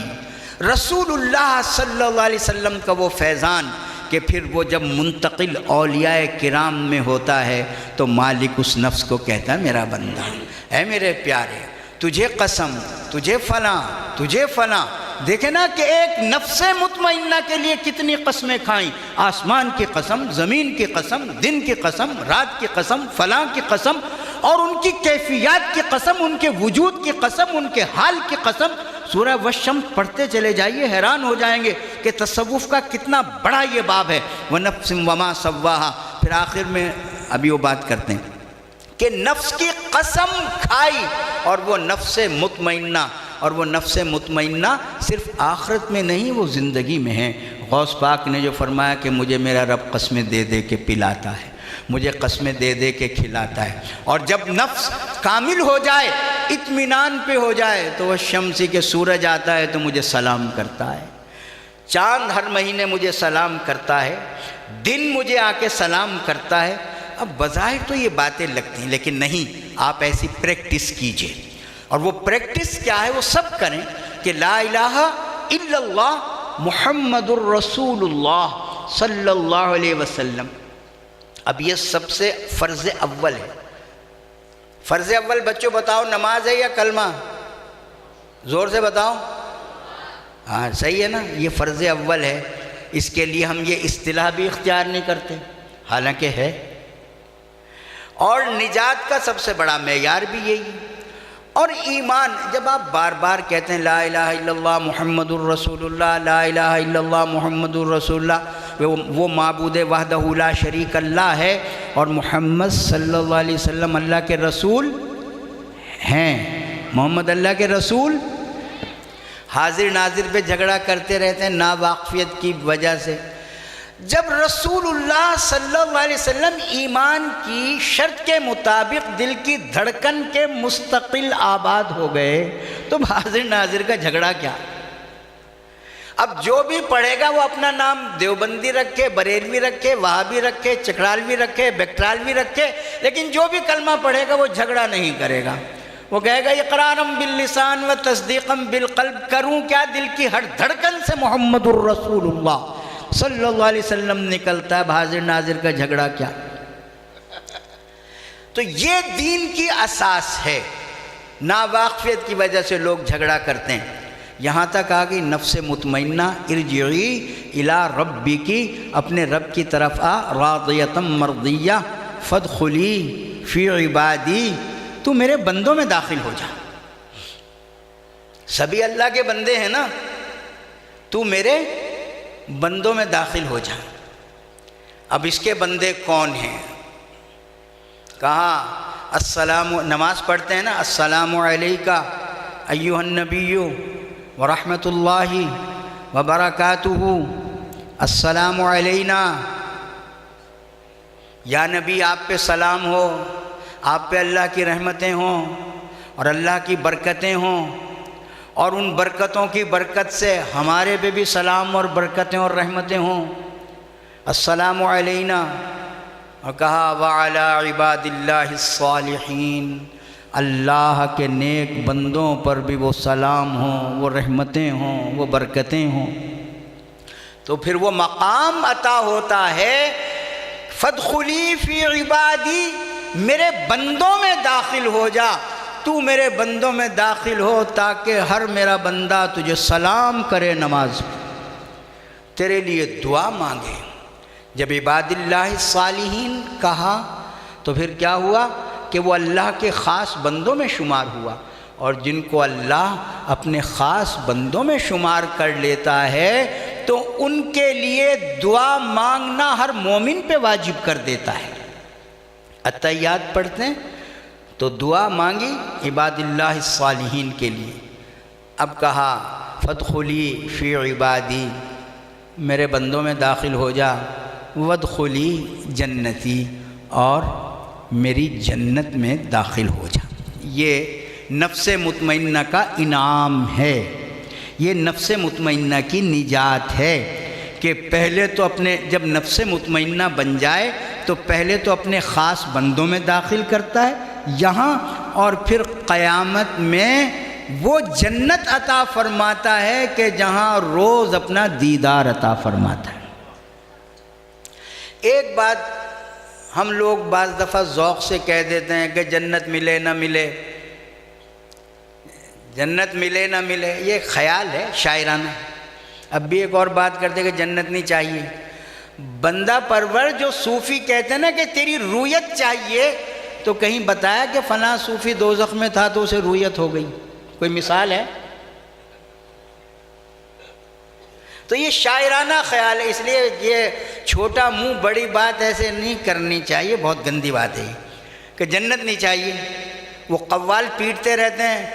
رسول اللہ صلی اللہ علیہ وسلم کا وہ فیضان کہ پھر وہ جب منتقل اولیاء کرام میں ہوتا ہے تو مالک اس نفس کو کہتا ہے میرا بندہ، اے میرے پیارے، تجھے قسم، تجھے فلاں، تجھے فلاں۔ دیکھیں نا کہ ایک نفس مطمئنہ کے لیے کتنی قسمیں کھائیں، آسمان کی قسم، زمین کی قسم، دن کی قسم، رات کی قسم، فلاں کی قسم، اور ان کی کیفیات کی قسم، ان کے وجود کی قسم، ان کے حال کی قسم۔ سورہ والشمس پڑھتے چلے جائیے، حیران ہو جائیں گے کہ تصوف کا کتنا بڑا یہ باب ہے، وَنَفْسٍ وَمَا سَوَّاهَا۔ پھر آخر میں ابھی وہ بات کرتے ہیں کہ نفس کی قسم کھائی، اور وہ نفس مطمئنہ، اور وہ نفس مطمئنہ صرف آخرت میں نہیں، وہ زندگی میں ہے۔ غوث پاک نے جو فرمایا کہ مجھے میرا رب قسمیں دے دے کے پلاتا ہے، مجھے قسمیں دے دے کے کھلاتا ہے، اور جب نفس کامل ہو جائے، اطمینان پہ ہو جائے، تو وہ شمسی کے سورج آتا ہے تو مجھے سلام کرتا ہے، چاند ہر مہینے مجھے سلام کرتا ہے، دن مجھے آ کے سلام کرتا ہے۔ اب بظاہر تو یہ باتیں لگتی ہیں، لیکن نہیں، آپ ایسی پریکٹس کیجئے، اور وہ پریکٹس کیا ہے وہ سب کریں کہ لا الہ الا اللہ محمد الرسول اللہ صلی اللہ علیہ وسلم۔ اب یہ سب سے فرض اول ہے۔ فرض اول بچوں بتاؤ، نماز ہے یا کلمہ؟ زور سے بتاؤ۔ ہاں صحیح ہے نا، یہ فرض اول ہے، اس کے لیے ہم یہ اصطلاح بھی اختیار نہیں کرتے، حالانکہ ہے، اور نجات کا سب سے بڑا معیار بھی یہی ہے۔ اور ایمان، جب آپ بار بار کہتے ہیں لا الہ الا اللہ محمد الرسول اللہ، لا الہ الا اللہ محمد الرسول اللہ، وہ معبود وحدہ لا شریک اللہ ہے، اور محمد صلی اللہ علیہ وسلم اللہ کے رسول ہیں، محمد اللہ کے رسول، حاضر ناظر پہ جھگڑا کرتے رہتے ہیں ناواقفیت کی وجہ سے۔ جب رسول اللہ صلی اللہ علیہ وسلم ایمان کی شرط کے مطابق دل کی دھڑکن کے مستقل آباد ہو گئے تو حاضر ناظر کا جھگڑا کیا؟ اب جو بھی پڑھے گا وہ اپنا نام دیوبندی رکھے، بریلوی رکھے، وہابی رکھے، چکرالوی رکھے، بیکٹرالوی رکھے، لیکن جو بھی کلمہ پڑھے گا وہ جھگڑا نہیں کرے گا۔ وہ کہے گا اقرارم باللسان و تصدیقم بالقلب، کروں کیا، دل کی ہر دھڑکن سے محمد الرسول اللہ صلی اللہ علیہ وسلم نکلتا ہے، حاضر ناظر کا جھگڑا کیا؟ تو یہ دین کی اساس ہے، ناواقفیت کی وجہ سے لوگ جھگڑا کرتے ہیں۔ یہاں تک آ گئی نفس مطمئنہ، ارجعی الی ربکی، اپنے رب کی طرف آ، راضیۃ مرضیہ فادخلی فی عبادی، تو میرے بندوں میں داخل ہو جا۔ سبھی اللہ کے بندے ہیں نا، تو میرے بندوں میں داخل ہو جا۔ اب اس کے بندے کون ہیں؟ کہا نماز پڑھتے ہیں نا، السلام علیکہ ایھا النبی ورحمۃ اللہ وبرکاتہ، السلام علینا، یا نبی آپ پہ سلام ہو، آپ پہ اللہ کی رحمتیں ہوں اور اللہ کی برکتیں ہوں، اور ان برکتوں کی برکت سے ہمارے پہ بھی سلام اور برکتیں اور رحمتیں ہوں، السلام علینا۔ اور کہا وعلی عباد اللہ الصالحین، اللہ کے نیک بندوں پر بھی وہ سلام ہوں، وہ رحمتیں ہوں، وہ برکتیں ہوں۔ تو پھر وہ مقام عطا ہوتا ہے، فادخلی فی عبادی، میرے بندوں میں داخل ہو جا، تو میرے بندوں میں داخل ہو تاکہ ہر میرا بندہ تجھے سلام کرے نماز میں، تیرے لیے دعا مانگے۔ جب عباد اللہ الصالحین کہا تو پھر کیا ہوا کہ وہ اللہ کے خاص بندوں میں شمار ہوا، اور جن کو اللہ اپنے خاص بندوں میں شمار کر لیتا ہے تو ان کے لیے دعا مانگنا ہر مومن پہ واجب کر دیتا ہے۔ اتحیات پڑھتے ہیں تو دعا مانگی عباد اللہ الصالحین کے لیے۔ اب کہا فادخلی فی عبادی، میرے بندوں میں داخل ہو جا، وادخلی جنتی، اور میری جنت میں داخل ہو جا۔ یہ نفس مطمئنہ کا انعام ہے، یہ نفس مطمئنہ کی نجات ہے کہ پہلے تو جب نفس مطمئنہ بن جائے تو پہلے تو اپنے خاص بندوں میں داخل کرتا ہے یہاں، اور پھر قیامت میں وہ جنت عطا فرماتا ہے کہ جہاں روز اپنا دیدار عطا فرماتا ہے۔ ایک بات ہم لوگ بعض دفعہ ذوق سے کہہ دیتے ہیں کہ جنت ملے نہ ملے، جنت ملے نہ ملے، یہ خیال ہے شاعرانہ۔ اب بھی ایک اور بات کرتے ہیں کہ جنت نہیں چاہیے۔ بندہ پرور جو صوفی کہتے ہیں نا کہ تیری رویت چاہیے، تو کہیں بتایا کہ فلاں صوفی دوزخ میں تھا تو اسے رویت ہو گئی؟ کوئی مثال ہے؟ تو یہ شاعرانہ خیال ہے، اس لیے یہ چھوٹا منہ بڑی بات ایسے نہیں کرنی چاہیے، بہت گندی بات ہے کہ جنت نہیں چاہیے۔ وہ قوال پیٹتے رہتے ہیں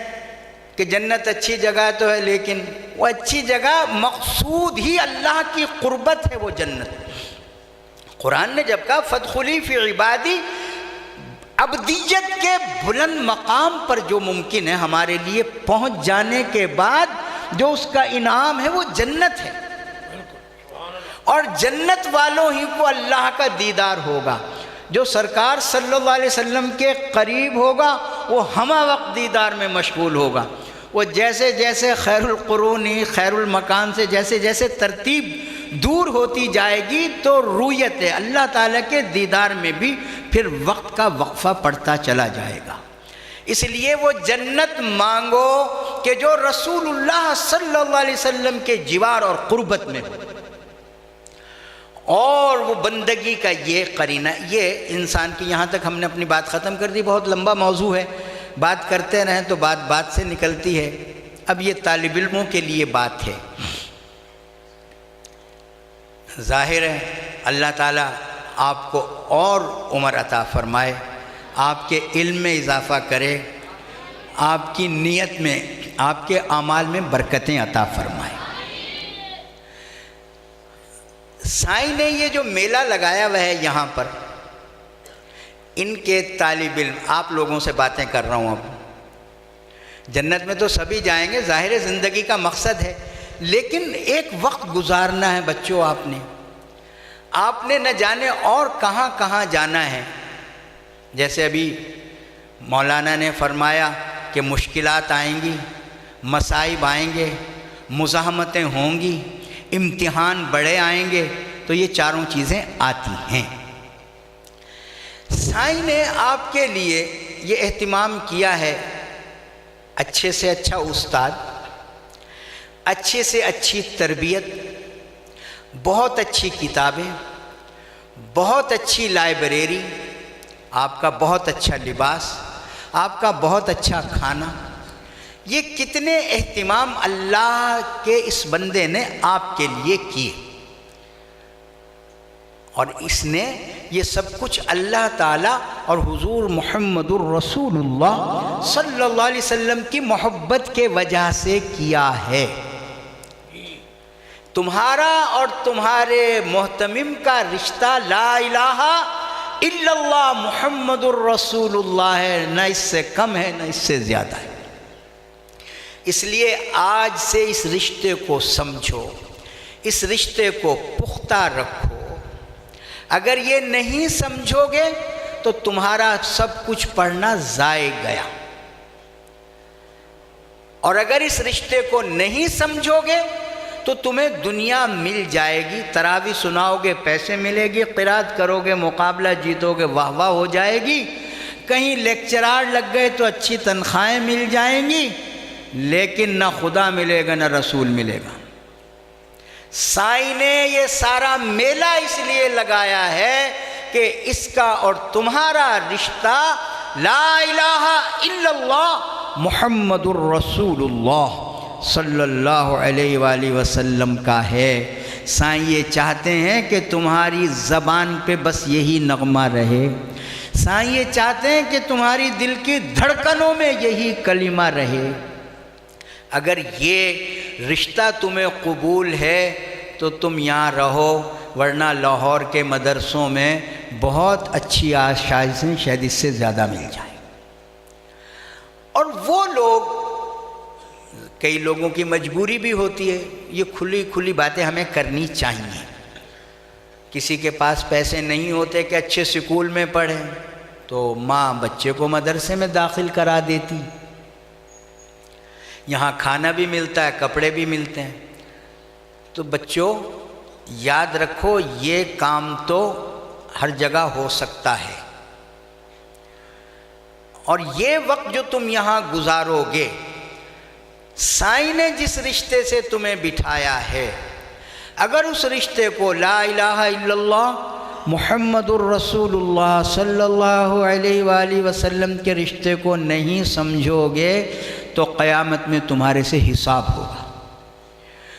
کہ جنت اچھی جگہ تو ہے، لیکن وہ اچھی جگہ مقصود ہی اللہ کی قربت ہے وہ جنت۔ قرآن نے جب کہا فادخلی فی عبادی، عبدیت کے بلند مقام پر جو ممکن ہے ہمارے لیے پہنچ جانے کے بعد جو اس کا انعام ہے وہ جنت ہے، اور جنت والوں ہی کو اللہ کا دیدار ہوگا۔ جو سرکار صلی اللہ علیہ وسلم کے قریب ہوگا وہ ہمہ وقت دیدار میں مشغول ہوگا۔ وہ جیسے جیسے خیر القرونی، خیر المکان سے جیسے جیسے ترتیب دور ہوتی جائے گی تو رویت اللہ تعالیٰ کے دیدار میں بھی پھر وقت کا وقفہ پڑتا چلا جائے گا۔ اس لیے وہ جنت مانگو کہ جو رسول اللہ صلی اللہ علیہ وسلم کے جوار اور قربت میں ہو، اور وہ بندگی کا یہ قرینہ، یہ انسان کی، یہاں تک ہم نے اپنی بات ختم کر دی، بہت لمبا موضوع ہے، بات کرتے رہیں تو بات سے نکلتی ہے۔ اب یہ طالب علموں کے لیے بات ہے۔ ظاہر ہے اللہ تعالیٰ آپ کو اور عمر عطا فرمائے، آپ کے علم میں اضافہ کرے، آپ کی نیت میں، آپ کے اعمال میں برکتیں عطا فرمائے۔ سائیں نے یہ جو میلہ لگایا ہوا ہے یہاں پر، ان کے طالب علم، آپ لوگوں سے باتیں کر رہا ہوں اب، جنت میں تو سبھی جائیں گے، ظاہر زندگی کا مقصد ہے، لیکن ایک وقت گزارنا ہے بچوں، آپ نے نہ جانے اور کہاں کہاں جانا ہے۔ جیسے ابھی مولانا نے فرمایا کہ مشکلات آئیں گی، مصائب آئیں گے، مزاحمتیں ہوں گی، امتحان بڑے آئیں گے، تو یہ چاروں چیزیں آتی ہیں۔ سائیں نے آپ کے لیے یہ اہتمام کیا ہے، اچھے سے اچھا استاد، اچھے سے اچھی تربیت، بہت اچھی کتابیں، بہت اچھی لائبریری، آپ کا بہت اچھا لباس، آپ کا بہت اچھا کھانا، یہ کتنے اہتمام اللہ کے اس بندے نے آپ کے لیے کیے، اور اس نے یہ سب کچھ اللہ تعالیٰ اور حضور محمد الرسول اللہ صلی اللہ علیہ وسلم کی محبت کے وجہ سے کیا ہے۔ تمہارا اور تمہارے محتمم کا رشتہ لا الہ الا اللہ محمد الرسول اللہ ہے، نہ اس سے کم ہے نہ اس سے زیادہ ہے۔ اس لیے آج سے اس رشتے کو سمجھو، اس رشتے کو پختہ رکھو۔ اگر یہ نہیں سمجھو گے تو تمہارا سب کچھ پڑھنا ضائع گیا، اور اگر اس رشتے کو نہیں سمجھو گے تو تمہیں دنیا مل جائے گی، تراویح سناؤ گے پیسے ملے گی، قرات کرو گے مقابلہ جیتو گے واہ واہ ہو جائے گی، کہیں لیکچرار لگ گئے تو اچھی تنخواہیں مل جائیں گی، لیکن نہ خدا ملے گا نہ رسول ملے گا۔ سائیں نے یہ سارا میلہ اس لیے لگایا ہے کہ اس کا اور تمہارا رشتہ لا الہ الا اللہ محمد الرسول اللہ صلی اللہ علیہ وآلہ وسلم کا ہے۔ سائیں یہ چاہتے ہیں کہ تمہاری زبان پہ بس یہی نغمہ رہے، سائیں یہ چاہتے ہیں کہ تمہاری دل کی دھڑکنوں میں یہی کلمہ رہے۔ اگر یہ رشتہ تمہیں قبول ہے تو تم یہاں رہو، ورنہ لاہور کے مدرسوں میں بہت اچھی آشائشیں شاید اس سے زیادہ مل جائیں۔ اور وہ لوگ، کئی لوگوں کی مجبوری بھی ہوتی ہے، یہ کھلی کھلی باتیں ہمیں کرنی چاہیے۔ کسی کے پاس پیسے نہیں ہوتے کہ اچھے سکول میں پڑھیں تو ماں بچے کو مدرسے میں داخل کرا دیتی، یہاں کھانا بھی ملتا ہے، کپڑے بھی ملتے ہیں۔ تو بچوں یاد رکھو یہ کام تو ہر جگہ ہو سکتا ہے، اور یہ وقت جو تم یہاں گزارو گے، سائیں نے جس رشتے سے تمہیں بٹھایا ہے، اگر اس رشتے کو لا الہ الا اللہ محمد الرسول اللہ صلی اللہ علیہ وآلہ وسلم کے رشتے کو نہیں سمجھو گے تو قیامت میں تمہارے سے حساب ہوگا۔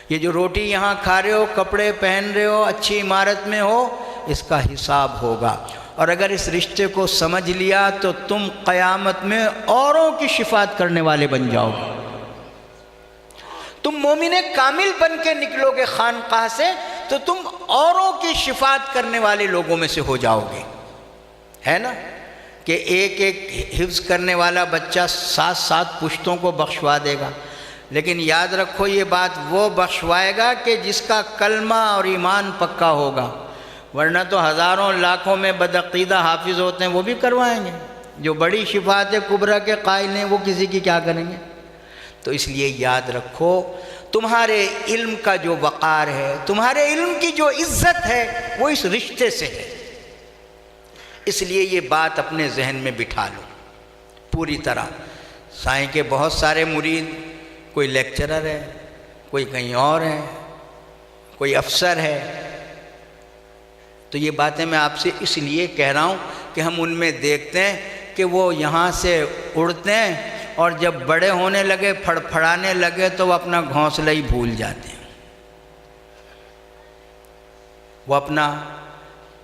یہ جو روٹی یہاں کھا رہے ہو، کپڑے پہن رہے ہو، اچھی عمارت میں ہو، اس کا حساب ہوگا، اور اگر اس رشتے کو سمجھ لیا تو تم قیامت میں اوروں کی شفاعت کرنے والے بن جاؤ گے۔ تم مومن کامل بن کے نکلو گے خانقاہ سے تو تم اوروں کی شفاعت کرنے والے لوگوں میں سے ہو جاؤ گے، ہے نا؟ کہ ایک ایک حفظ کرنے والا بچہ 7 پشتوں کو بخشوا دے گا، لیکن یاد رکھو یہ بات وہ بخشوائے گا کہ جس کا کلمہ اور ایمان پکا ہوگا، ورنہ تو ہزاروں لاکھوں میں بدعقیدہ حافظ ہوتے ہیں، وہ بھی کروائیں گے۔ جو بڑی شفاعت کبریٰ کے قائل ہیں وہ کسی کی کیا کریں گے؟ تو اس لیے یاد رکھو تمہارے علم کا جو وقار ہے، تمہارے علم کی جو عزت ہے، وہ اس رشتے سے ہے۔ اس لیے یہ بات اپنے ذہن میں بٹھا لو پوری طرح۔ سائیں کے بہت سارے مرید، کوئی لیکچرر ہے، کوئی کہیں اور ہے، کوئی افسر ہے، تو یہ باتیں میں آپ سے اس لیے کہہ رہا ہوں کہ ہم ان میں دیکھتے ہیں کہ وہ یہاں سے اڑتے ہیں اور جب بڑے ہونے لگے، پھڑپھڑانے لگے تو وہ اپنا گھونسلہ ہی بھول جاتے ہیں، وہ اپنا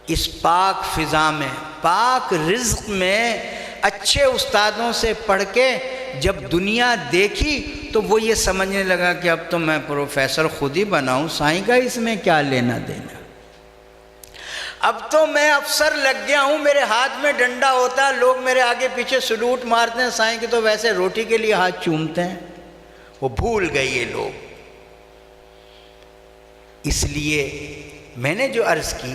اس پاک فضا میں، پاک رزق میں اچھے استادوں سے پڑھ کے جب دنیا دیکھی تو وہ یہ سمجھنے لگا کہ اب تو میں پروفیسر خود ہی بناؤں، سائیں کا اس میں کیا لینا دینا، اب تو میں افسر لگ گیا ہوں، میرے ہاتھ میں ڈنڈا ہوتا ہے، لوگ میرے آگے پیچھے سلوٹ مارتے ہیں، سائیں کے تو ویسے روٹی کے لیے ہاتھ چومتے ہیں۔ وہ بھول گئے یہ لوگ۔ اس لیے میں نے جو عرض کی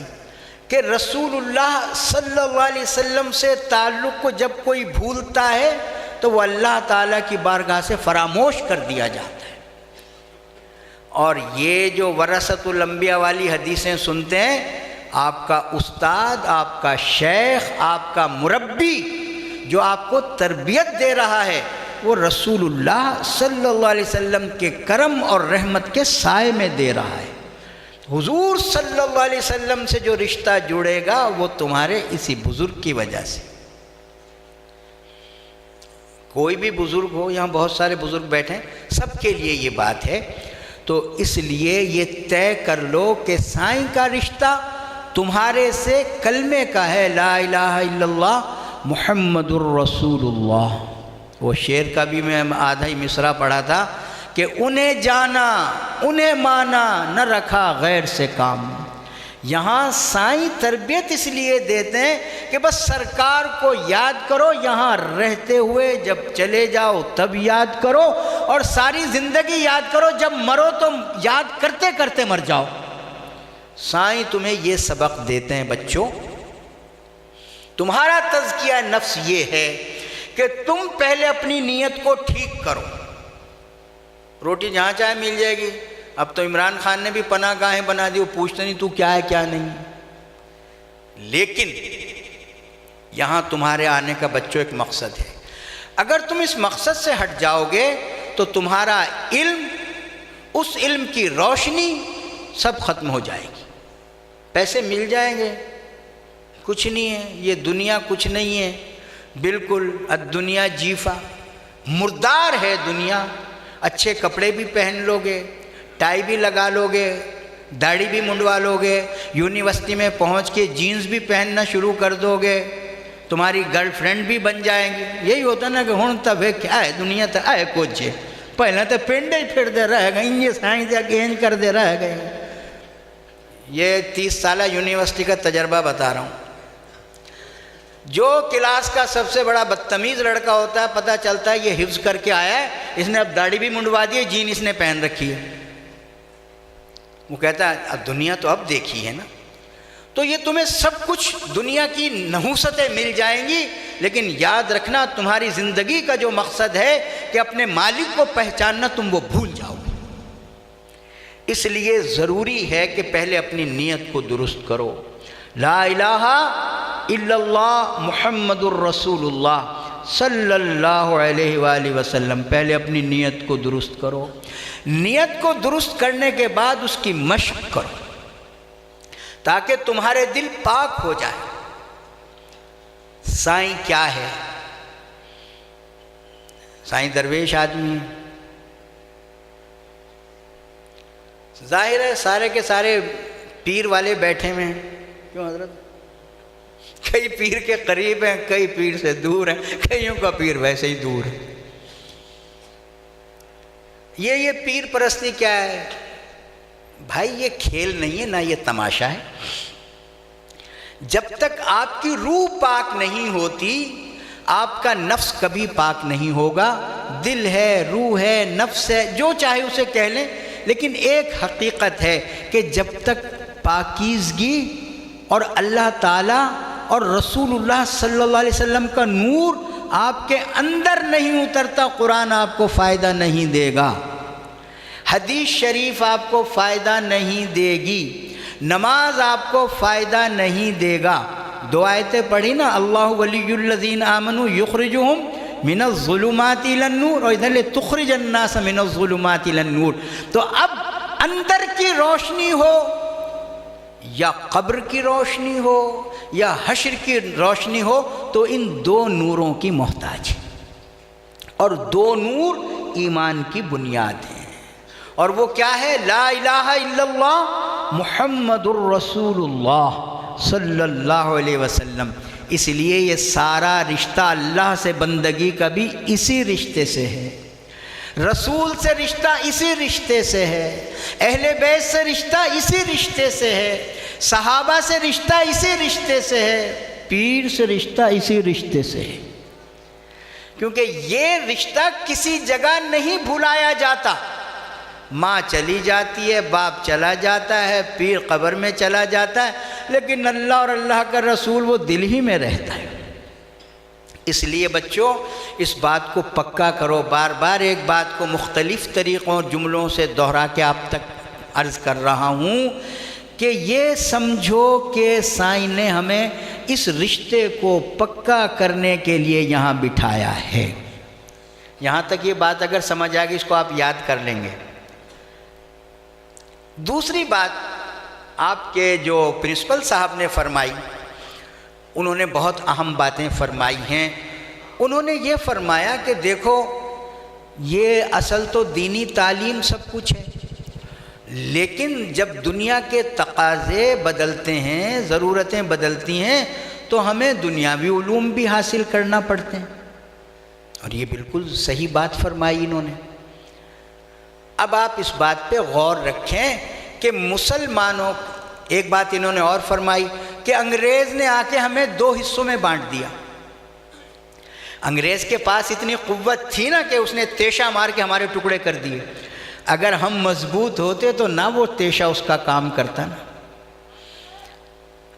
کہ رسول اللہ صلی اللہ علیہ وسلم سے تعلق کو جب کوئی بھولتا ہے تو وہ اللہ تعالیٰ کی بارگاہ سے فراموش کر دیا جاتا ہے۔ اور یہ جو ورثۃ الانبیاء والی حدیثیں سنتے ہیں، آپ کا استاد، آپ کا شیخ، آپ کا مربی جو آپ کو تربیت دے رہا ہے، وہ رسول اللہ صلی اللہ علیہ وسلم کے کرم اور رحمت کے سائے میں دے رہا ہے۔ حضور صلی اللہ علیہ وسلم سے جو رشتہ جڑے گا وہ تمہارے اسی بزرگ کی وجہ سے۔ کوئی بھی بزرگ ہو، یہاں بہت سارے بزرگ بیٹھے ہیں، سب کے لیے یہ بات ہے، تو اس لیے یہ طے کر لو کہ سائیں کا رشتہ تمہارے سے کلمے کا ہے، لا الہ الا اللہ محمد الرسول اللہ۔ وہ شعر کا بھی میں آدھا ہی مصرع پڑھا تھا کہ انہیں جانا، انہیں مانا، نہ رکھا غیر سے کام۔ یہاں سائیں تربیت اس لیے دیتے ہیں کہ بس سرکار کو یاد کرو، یہاں رہتے ہوئے جب چلے جاؤ تب یاد کرو، اور ساری زندگی یاد کرو، جب مرو تو یاد کرتے کرتے مر جاؤ۔ سائیں تمہیں یہ سبق دیتے ہیں بچوں، تمہارا تزکیہ نفس یہ ہے کہ تم پہلے اپنی نیت کو ٹھیک کرو۔ روٹی جہاں چاہے مل جائے گی، اب تو عمران خان نے بھی پناہ گاہیں بنا دی، وہ پوچھتے نہیں تو کیا ہے کیا نہیں، لیکن یہاں تمہارے آنے کا بچوں ایک مقصد ہے۔ اگر تم اس مقصد سے ہٹ جاؤ گے تو تمہارا علم، اس علم کی روشنی سب ختم ہو جائے گی۔ پیسے مل جائیں گے، کچھ نہیں ہے، یہ دنیا کچھ نہیں ہے، بالکل الدنیا جیفا، مردار ہے دنیا۔ اچھے کپڑے بھی پہن لو گے، ٹائی بھی لگا لو گے، داڑھی بھی منڈوا لو گے، یونیورسٹی میں پہنچ کے جینز بھی پہننا شروع کر دو گے، تمہاری گرل فرینڈ بھی بن جائیں گی۔ یہی ہوتا نا کہ ہوں تب ہے کیا ہے دنیا تو آئے کچھ ہے، پہلے تو پنڈے ہی پھر دے رہ گئے، یہ سائنس اگین کر دے رہ گئے۔ یہ 30 سالہ یونیورسٹی کا تجربہ بتا رہا ہوں۔ جو کلاس کا سب سے بڑا بدتمیز لڑکا ہوتا ہے، پتہ چلتا ہے یہ حفظ کر کے آیا ہے، اس نے اب داڑھی بھی منڈوا دی ہے، جین اس نے پہن رکھی ہے۔ وہ کہتا ہے اب دنیا تو اب دیکھی ہے نا۔ تو یہ تمہیں سب کچھ دنیا کی نحوستیں مل جائیں گی، لیکن یاد رکھنا تمہاری زندگی کا جو مقصد ہے کہ اپنے مالک کو پہچاننا، تم وہ بھول جاؤ گے۔ اس لیے ضروری ہے کہ پہلے اپنی نیت کو درست کرو۔ لا الہ الا اللہ محمد الرسول اللہ صلی اللہ علیہ وآلہ وسلم، پہلے اپنی نیت کو درست کرو۔ نیت کو درست کرنے کے بعد اس کی مشق کرو تاکہ تمہارے دل پاک ہو جائے۔ سائیں کیا ہے؟ سائیں درویش آدمی ہے، ظاہر ہے سارے کے سارے پیر والے بیٹھے ہوئے ہیں، کیوں حضرت؟ کئی پیر کے قریب ہیں، کئی پیر سے دور ہیں، کئیوں کا پیر ویسے ہی دور ہے۔ یہ پیر پرستی کیا ہے بھائی؟ یہ کھیل نہیں ہے، نہ یہ تماشا ہے۔ جب تک آپ کی روح پاک نہیں ہوتی، آپ کا نفس کبھی پاک نہیں ہوگا۔ دل ہے، روح ہے، نفس ہے، جو چاہے اسے کہہ لیں، لیکن ایک حقیقت ہے کہ جب تک پاکیزگی اور اللہ تعالیٰ اور رسول اللہ صلی اللہ علیہ وسلم کا نور آپ کے اندر نہیں اترتا، قرآن آپ کو فائدہ نہیں دے گا، حدیث شریف آپ کو فائدہ نہیں دے گی، نماز آپ کو فائدہ نہیں دے گا۔ دو آیتیں پڑھی نا، اللہ ولی الذین آمنوا یخرجہم من الظلمات الى النور، اور ادھر لتخرج الناس من الظلمات الى النور۔ تو اب اندر کی روشنی ہو یا قبر کی روشنی ہو یا حشر کی روشنی ہو، تو ان دو نوروں کی محتاج ہے، اور دو نور ایمان کی بنیاد ہیں، اور وہ کیا ہے؟ لا الہ الا اللہ محمد الرسول اللہ صلی اللہ علیہ وسلم۔ اس لیے یہ سارا رشتہ اللہ سے بندگی کا بھی اسی رشتے سے ہے، رسول سے رشتہ اسی رشتے سے ہے، اہل بیت سے رشتہ اسی رشتے سے ہے، صحابہ سے رشتہ اسی رشتے سے ہے، پیر سے رشتہ اسی رشتے سے ہے، کیونکہ یہ رشتہ کسی جگہ نہیں بھلایا جاتا۔ ماں چلی جاتی ہے، باپ چلا جاتا ہے، پیر قبر میں چلا جاتا ہے، لیکن اللہ اور اللہ کا رسول وہ دل ہی میں رہتا ہے۔ اس لیے بچوں اس بات کو پکا کرو، بار بار ایک بات کو مختلف طریقوں اور جملوں سے دہرا کے آپ تک عرض کر رہا ہوں کہ یہ سمجھو کہ سائیں نے ہمیں اس رشتے کو پکا کرنے کے لیے یہاں بٹھایا ہے۔ یہاں تک یہ بات اگر سمجھ آ گئی، اس کو آپ یاد کر لیں گے۔ دوسری بات آپ کے جو پرنسپل صاحب نے فرمائی، انہوں نے بہت اہم باتیں فرمائی ہیں۔ انہوں نے یہ فرمایا کہ دیکھو یہ اصل تو دینی تعلیم سب کچھ ہے، لیکن جب دنیا کے تقاضے بدلتے ہیں، ضرورتیں بدلتی ہیں، تو ہمیں دنیاوی علوم بھی حاصل کرنا پڑتے ہیں، اور یہ بالکل صحیح بات فرمائی انہوں نے۔ اب آپ اس بات پہ غور رکھیں کہ مسلمانوں، ایک بات انہوں نے اور فرمائی کہ انگریز نے آ کے ہمیں دو حصوں میں بانٹ دیا۔ انگریز کے پاس اتنی قوت تھی نا کہ اس نے تیشہ مار کے ہمارے ٹکڑے کر دیے۔ اگر ہم مضبوط ہوتے تو نہ وہ تیشہ اس کا کام کرتا نا۔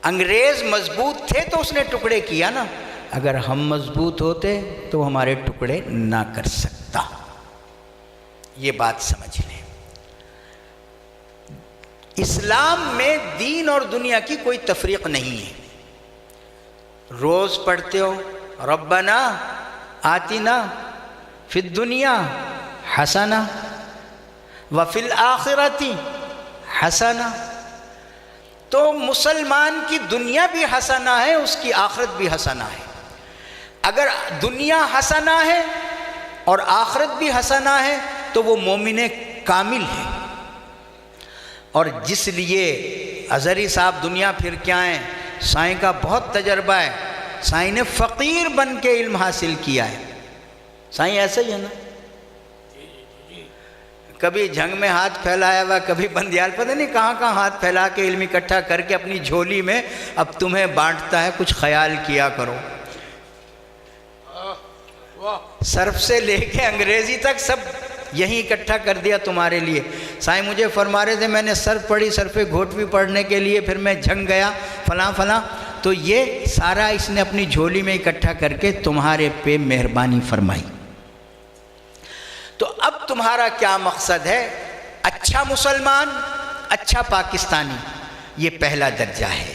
انگریز مضبوط تھے تو اس نے ٹکڑے کیا نا، اگر ہم مضبوط ہوتے تو وہ ہمارے ٹکڑے نہ کر سکتا۔ یہ بات سمجھ لیں۔ اسلام میں دین اور دنیا کی کوئی تفریق نہیں ہے۔ روز پڑھتے ہو ربنا آتنا فی الدنیا حسنہ وفی الآخرۃ حسنہ، تو مسلمان کی دنیا بھی حسنہ ہے، اس کی آخرت بھی حسنہ ہے۔ اگر دنیا حسنہ ہے اور آخرت بھی حسنہ ہے تو وہ مومن کامل ہے۔ اور جس لیے اظہری صاحب دنیا پھر کے آئیں، سائیں کا بہت تجربہ ہے، سائیں نے فقیر بن کے علم حاصل کیا ہے۔ سائیں ایسا ہی ہے نا، کبھی جھنگ میں ہاتھ پھیلایا ہوا، کبھی بندیال، پتہ نہیں کہاں کہاں ہاتھ پھیلا کے علم اکٹھا کر کے اپنی جھولی میں اب تمہیں بانٹتا ہے، کچھ خیال کیا کرو۔ صرف سے لے کے انگریزی تک سب یہیں اکٹھا کر دیا تمہارے لیے۔ سائیں مجھے فرما رہے تھے میں نے صرف پڑھی، صرف گھوٹوی پڑھنے کے لیے، پھر میں جھنگ گیا فلاں فلاں، تو یہ سارا اس نے اپنی جھولی میں اکٹھا کر کے تمہارے پہ مہربانی فرمائی۔ تو اب تمہارا کیا مقصد ہے؟ اچھا مسلمان، اچھا پاکستانی، یہ پہلا درجہ ہے۔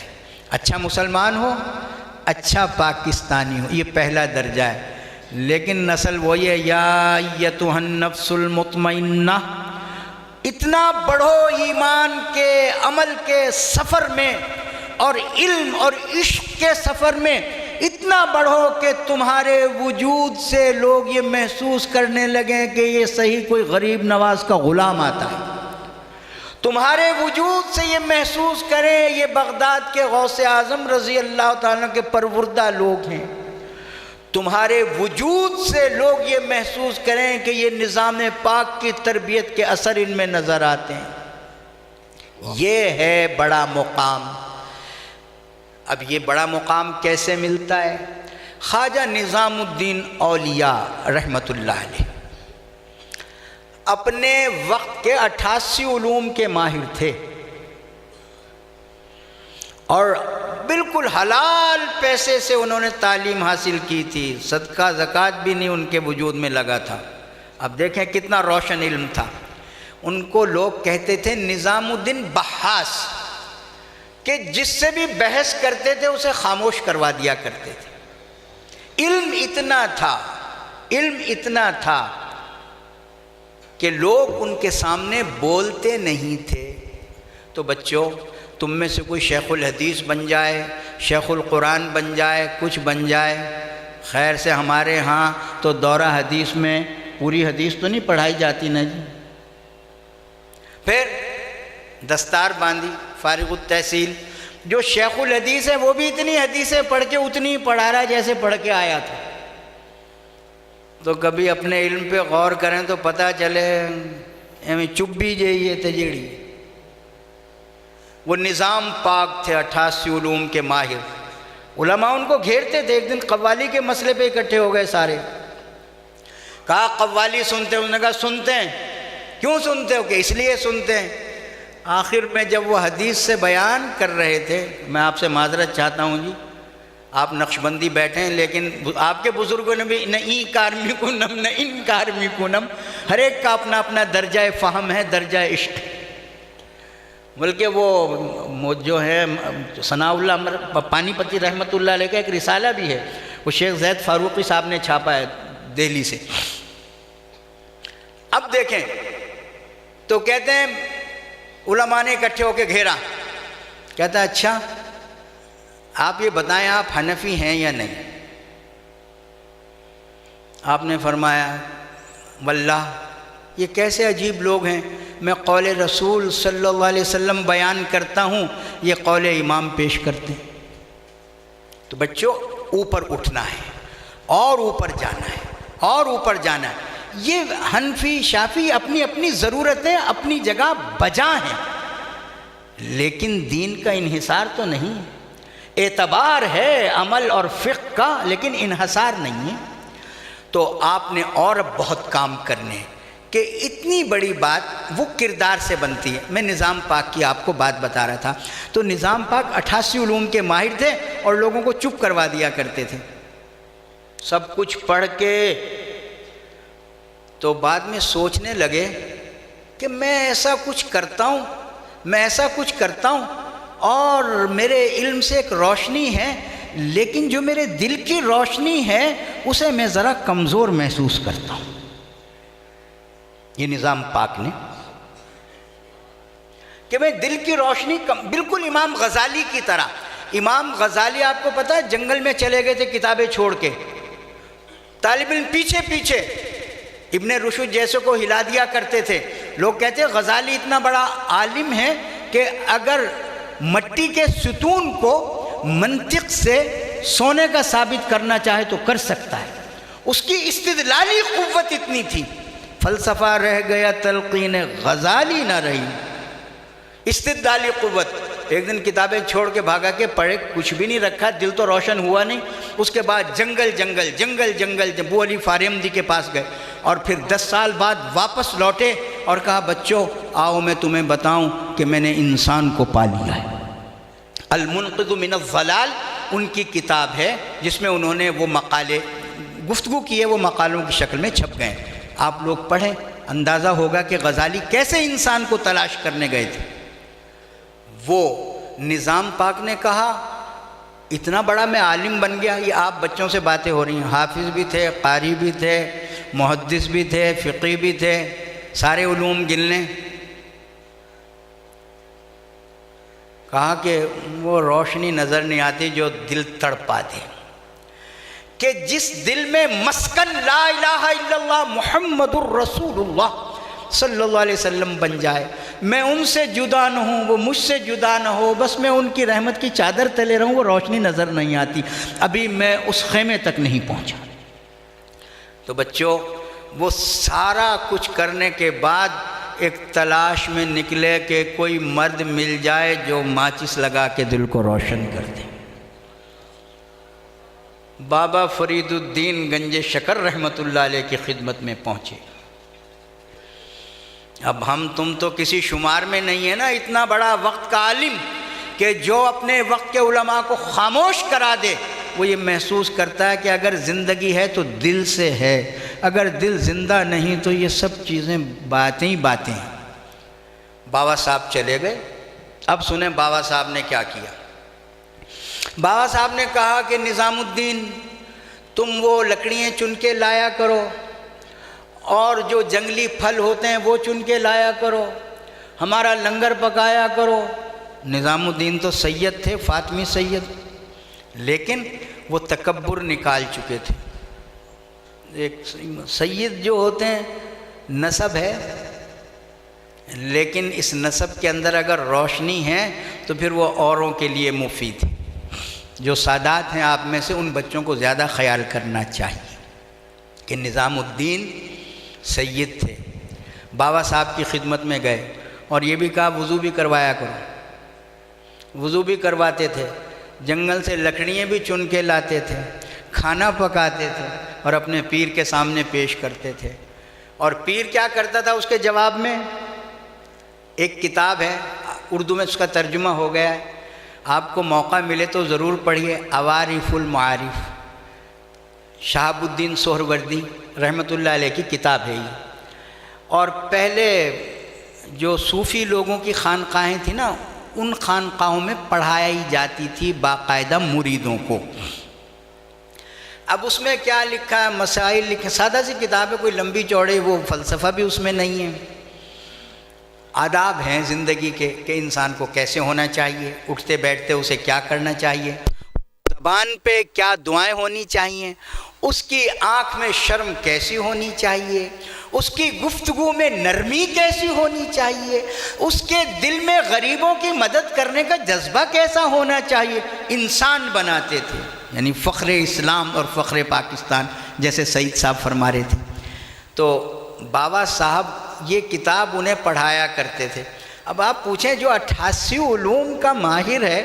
اچھا مسلمان ہو، اچھا پاکستانی ہو، یہ پہلا درجہ ہے۔ لیکن نسل وہی ہے، یا ایتھا النفس المطمئنہ، اتنا بڑھو ایمان کے عمل کے سفر میں اور علم اور عشق کے سفر میں، اتنا بڑھو کہ تمہارے وجود سے لوگ یہ محسوس کرنے لگیں کہ یہ صحیح کوئی غریب نواز کا غلام آتا ہے۔ تمہارے وجود سے یہ محسوس کریں یہ بغداد کے غوث اعظم رضی اللہ تعالیٰ کے پروردہ لوگ ہیں۔ تمہارے وجود سے لوگ یہ محسوس کریں کہ یہ نظام پاک کی تربیت کے اثر ان میں نظر آتے ہیں۔ یہ ہے بڑا مقام۔ اب یہ بڑا مقام کیسے ملتا ہے؟ خواجہ نظام الدین اولیاء رحمۃ اللہ علیہ اپنے وقت کے 88 علوم کے ماہر تھے، اور بالکل حلال پیسے سے انہوں نے تعلیم حاصل کی تھی، صدقہ زکوٰۃ بھی نہیں ان کے وجود میں لگا تھا۔ اب دیکھیں کتنا روشن علم تھا۔ ان کو لوگ کہتے تھے نظام الدین بحاث، کہ جس سے بھی بحث کرتے تھے اسے خاموش کروا دیا کرتے تھے۔ علم اتنا تھا، علم اتنا تھا کہ لوگ ان کے سامنے بولتے نہیں تھے۔ تو بچوں، تم میں سے کوئی شیخ الحدیث بن جائے، شیخ القرآن بن جائے، کچھ بن جائے، خیر سے ہمارے ہاں تو دورہ حدیث میں پوری حدیث تو نہیں پڑھائی جاتی نا جی۔ پھر دستار باندھی، فارغ التحصیل، جو شیخ الحدیث ہے وہ بھی اتنی حدیثیں پڑھ کے اتنی پڑھا رہا ہے جیسے پڑھ کے آیا تھا. تو کبھی اپنے علم پہ غور کریں تو پتہ چلے ہمیں چپ بھی جائیے تجیڑی. وہ نظام پاک تھے 88 علوم کے ماہر. علماء ان کو گھیرتے تھے. ایک دن قوالی کے مسئلے پہ اکٹھے ہو گئے سارے. کہا قوالی سنتے ہیں؟ انہوں نے کہا سنتے ہیں. کیوں سنتے ہو؟ کہ اس لیے سنتے ہیں. آخر میں جب وہ حدیث سے بیان کر رہے تھے، میں آپ سے معذرت چاہتا ہوں جی، آپ نقشبندی بیٹھے ہیں لیکن آپ کے بزرگوں نے بھی نہ این کارمی کنم نہ ان کارمی کنم، ہر ایک کا اپنا اپنا درجہ فہم ہے، درجہ عشق. بلکہ وہ جو ہے ثناء اللہ پانی پتی رحمۃ اللہ علیہ کا ایک رسالہ بھی ہے، وہ شیخ زید فاروقی صاحب نے چھاپا ہے دہلی سے. اب دیکھیں تو کہتے ہیں علماء نے اکٹھے ہو کے گھیرا. کہتا ہے اچھا آپ یہ بتائیں آپ حنفی ہیں یا نہیں؟ آپ نے فرمایا واللہ یہ کیسے عجیب لوگ ہیں، میں قول رسول صلی اللہ علیہ وسلم بیان کرتا ہوں، یہ قول امام پیش کرتے ہیں. تو بچوں اوپر اٹھنا ہے اور اوپر جانا ہے اور اوپر جانا ہے. یہ حنفی شافی اپنی اپنی ضرورتیں اپنی جگہ بجا ہیں، لیکن دین کا انحصار تو نہیں ہے. اعتبار ہے عمل اور فقہ کا، لیکن انحصار نہیں ہے. تو آپ نے اور اب بہت کام کرنے ہیں کہ اتنی بڑی بات وہ کردار سے بنتی ہے. میں نظام پاک کی آپ کو بات بتا رہا تھا. تو نظام پاک 88 علوم کے ماہر تھے اور لوگوں کو چپ کروا دیا کرتے تھے سب کچھ پڑھ کے. تو بعد میں سوچنے لگے کہ میں ایسا کچھ کرتا ہوں، میں ایسا کچھ کرتا ہوں اور میرے علم سے ایک روشنی ہے، لیکن جو میرے دل کی روشنی ہے اسے میں ذرا کمزور محسوس کرتا ہوں. یہ نظام پاک نے کہ میں دل کی روشنی بالکل امام غزالی کی طرح. امام غزالی آپ کو پتہ ہے جنگل میں چلے گئے تھے کتابیں چھوڑ کے، طالب علم پیچھے پیچھے ابن رشد جیسے کو ہلا دیا کرتے تھے. لوگ کہتے ہیں غزالی اتنا بڑا عالم ہے کہ اگر مٹی کے ستون کو منطق سے سونے کا ثابت کرنا چاہے تو کر سکتا ہے. اس کی استدلالی قوت اتنی تھی. فلسفہ رہ گیا تلقین غزالی نہ رہی. استدلالی قوت. ایک دن کتابیں چھوڑ کے بھاگا کے پڑھے، کچھ بھی نہیں رکھا، دل تو روشن ہوا نہیں. اس کے بعد جنگل جنگل جنگل جنگل ابو علی فارمدی کے پاس گئے اور پھر 10 سال بعد واپس لوٹے اور کہا بچوں آؤ میں تمہیں بتاؤں کہ میں نے انسان کو پا لیا ہے. المنقذ من الضلال ان کی کتاب ہے جس میں انہوں نے وہ مقالے گفتگو کی ہے، وہ مقالوں کی شکل میں چھپ گئے. آپ لوگ پڑھیں، اندازہ ہوگا کہ غزالی کیسے انسان کو تلاش کرنے گئے تھے. وہ نظام پاک نے کہا اتنا بڑا میں عالم بن گیا. یہ آپ بچوں سے باتیں ہو رہی ہیں، حافظ بھی تھے، قاری بھی تھے، محدث بھی تھے، فقی بھی تھے، سارے علوم گن لیں. کہا کہ وہ روشنی نظر نہیں آتی جو دل تڑپا دے، کہ جس دل میں مسکن لا الہ الا اللہ محمد الرسول اللہ صلی اللہ علیہ وسلم بن جائے. میں ان سے جدا نہ ہوں، وہ مجھ سے جدا نہ ہو، بس میں ان کی رحمت کی چادر تلے رہوں. وہ روشنی نظر نہیں آتی. ابھی میں اس خیمے تک نہیں پہنچا. تو بچوں وہ سارا کچھ کرنے کے بعد ایک تلاش میں نکلے کہ کوئی مرد مل جائے جو ماچس لگا کے دل کو روشن کر دے. بابا فرید الدین گنج شکر رحمۃ اللہ علیہ کی خدمت میں پہنچے. اب ہم تم تو کسی شمار میں نہیں ہے نا. اتنا بڑا وقت کا عالم کہ جو اپنے وقت کے علماء کو خاموش کرا دے. وہ یہ محسوس کرتا ہے کہ اگر زندگی ہے تو دل سے ہے، اگر دل زندہ نہیں تو یہ سب چیزیں باتیں ہی باتیں ہیں. بابا صاحب چلے گئے. اب سنیں بابا صاحب نے کیا کیا. بابا صاحب نے کہا کہ نظام الدین تم وہ لکڑیاں چن کے لایا کرو اور جو جنگلی پھل ہوتے ہیں وہ چن کے لایا کرو، ہمارا لنگر پکایا کرو. نظام الدین تو سید تھے، فاطمی سید، لیکن وہ تکبر نکال چکے تھے. ایک سید جو ہوتے ہیں نسب ہے، لیکن اس نسب کے اندر اگر روشنی ہے تو پھر وہ اوروں کے لیے مفید ہے۔ جو سادات ہیں آپ میں سے ان بچوں کو زیادہ خیال کرنا چاہیے کہ نظام الدین سید تھے، بابا صاحب کی خدمت میں گئے اور یہ بھی کہا وضو بھی کروایا کرو، وضو بھی کرواتے تھے، جنگل سے لکڑیاں بھی چن کے لاتے تھے، کھانا پکاتے تھے اور اپنے پیر کے سامنے پیش کرتے تھے۔ اور پیر کیا کرتا تھا اس کے جواب میں؟ ایک کتاب ہے، اردو میں اس کا ترجمہ ہو گیا ہے، آپ کو موقع ملے تو ضرور پڑھیے، عوارف المعارف، شہاب الدین سہروردی رحمۃ اللہ علیہ کی کتاب ہے یہ۔ اور پہلے جو صوفی لوگوں کی خانقاہیں تھیں نا، ان خانقاہوں میں پڑھائی جاتی تھی باقاعدہ مریدوں کو۔ اب اس میں کیا لکھا ہے، مسائل لکھے، سادہ سی کتاب ہے، کوئی لمبی چوڑی وہ فلسفہ بھی اس میں نہیں ہے، آداب ہیں زندگی کے کہ انسان کو کیسے ہونا چاہیے، اٹھتے بیٹھتے اسے کیا کرنا چاہیے، زبان پہ کیا دعائیں ہونی چاہیے، اس کی آنکھ میں شرم کیسی ہونی چاہیے، اس کی گفتگو میں نرمی کیسی ہونی چاہیے، اس کے دل میں غریبوں کی مدد کرنے کا جذبہ کیسا ہونا چاہیے، انسان بناتے تھے، یعنی فخر اسلام اور فخر پاکستان جیسے سعید صاحب فرما رہے تھے۔ تو بابا صاحب یہ کتاب انہیں پڑھایا کرتے تھے۔ اب آپ پوچھیں جو 88 علوم کا ماہر ہے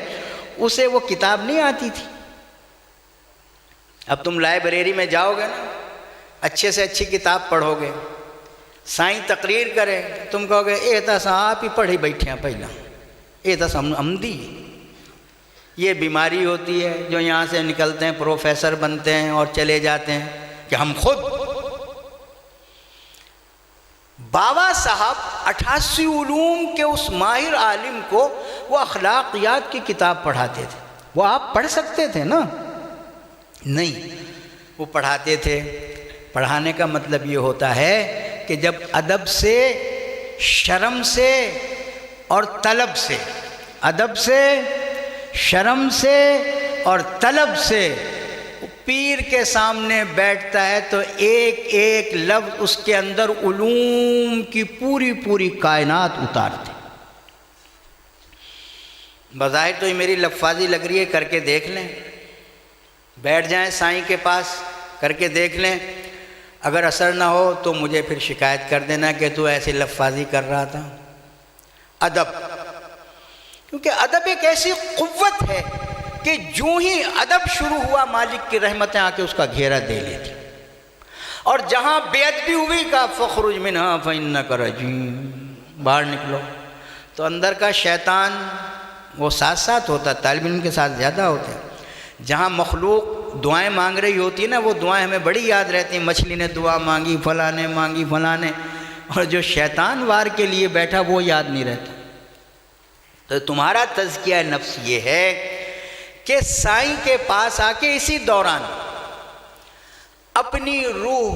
اسے وہ کتاب نہیں آتی تھی؟ اب تم لائبریری میں جاؤ گے نا، اچھے سے اچھی کتاب پڑھو گے، سائیں تقریر کرے، تم کہو گے اے تا سا آپ ہی پڑھی بیٹھے ہیں پہلا، اے تا سا عمدی۔ یہ بیماری ہوتی ہے جو یہاں سے نکلتے ہیں پروفیسر بنتے ہیں اور چلے جاتے ہیں کہ ہم خود۔ بابا صاحب 88 علوم کے اس ماہر عالم کو وہ اخلاقیات کی کتاب پڑھاتے تھے۔ وہ آپ پڑھ سکتے تھے نا؟ نہیں، وہ پڑھاتے تھے۔ پڑھانے کا مطلب یہ ہوتا ہے کہ جب ادب سے، شرم سے اور طلب سے، ادب سے، شرم سے اور طلب سے پیر کے سامنے بیٹھتا ہے تو ایک ایک لفظ اس کے اندر علوم کی پوری پوری کائنات اتارتے۔ بظاہر تو یہ میری لفاظی لگ رہی ہے، کر کے دیکھ لیں، بیٹھ جائیں سائیں کے پاس، کر کے دیکھ لیں، اگر اثر نہ ہو تو مجھے پھر شکایت کر دینا کہ تو ایسی لفاظی کر رہا تھا۔ ادب، کیونکہ ادب ایک ایسی قوت ہے کہ جو ہی ادب شروع ہوا مالک کی رحمتیں آ کے اس کا گھیرا دے لیتی، اور جہاں بے ادبی ہوئی کا فخرج منہا فإنک رجیم، باہر نکلو۔ تو اندر کا شیطان وہ ساتھ ساتھ ہوتا، طالب علم کے ساتھ زیادہ ہوتا ہے۔ جہاں مخلوق دعائیں مانگ رہی ہوتی ہے نا، وہ دعائیں ہمیں بڑی یاد رہتی ہیں، مچھلی نے دعا مانگی، فلاں نے مانگی، فلاں نے، اور جو شیطان وار کے لیے بیٹھا وہ یاد نہیں رہتا۔ تو تمہارا تزکیہ نفس یہ ہے کہ سائیں کے پاس آ کے اسی دوران اپنی روح،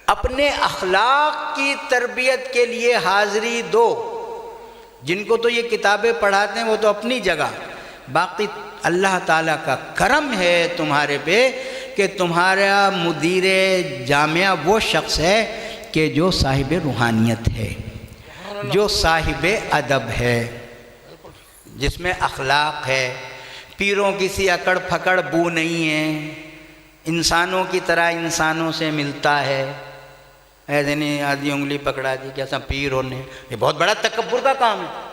اپنے اخلاق کی تربیت کے لیے حاضری دو۔ جن کو تو یہ کتابیں پڑھاتے ہیں وہ تو اپنی جگہ، باقی اللہ تعالیٰ کا کرم ہے تمہارے پہ کہ تمہارا مدیر جامعہ وہ شخص ہے کہ جو صاحب روحانیت ہے، جو صاحب ادب ہے، جس میں اخلاق ہے، پیروں کی سی اکڑ پھکڑ بو نہیں ہے، انسانوں کی طرح انسانوں سے ملتا ہے، ایسے نہیں آدھی انگلی پکڑا دی کیسا پیر ہونے، یہ بہت بڑا تکبر کا کام ہے۔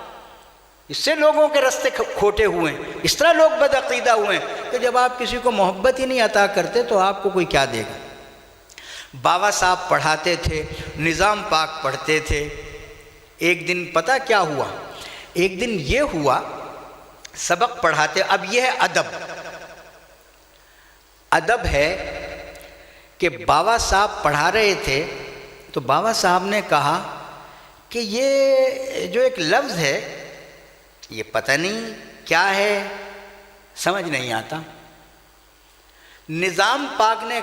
اس سے لوگوں کے رستے کھوٹے ہوئے ہیں، اس طرح لوگ بدعقیدہ ہوئے ہیں کہ جب آپ کسی کو محبت ہی نہیں عطا کرتے تو آپ کو کوئی کیا دے گا۔ بابا صاحب پڑھاتے تھے، نظام پاک پڑھتے تھے۔ ایک دن پتہ کیا ہوا؟ ایک دن یہ ہوا، سبق پڑھاتے، اب یہ ہے ادب۔ ادب ہے کہ بابا صاحب پڑھا رہے تھے تو بابا صاحب نے کہا کہ یہ جو ایک لفظ ہے یہ پتہ نہیں کیا ہے، سمجھ نہیں آتا۔ نظام پاک نے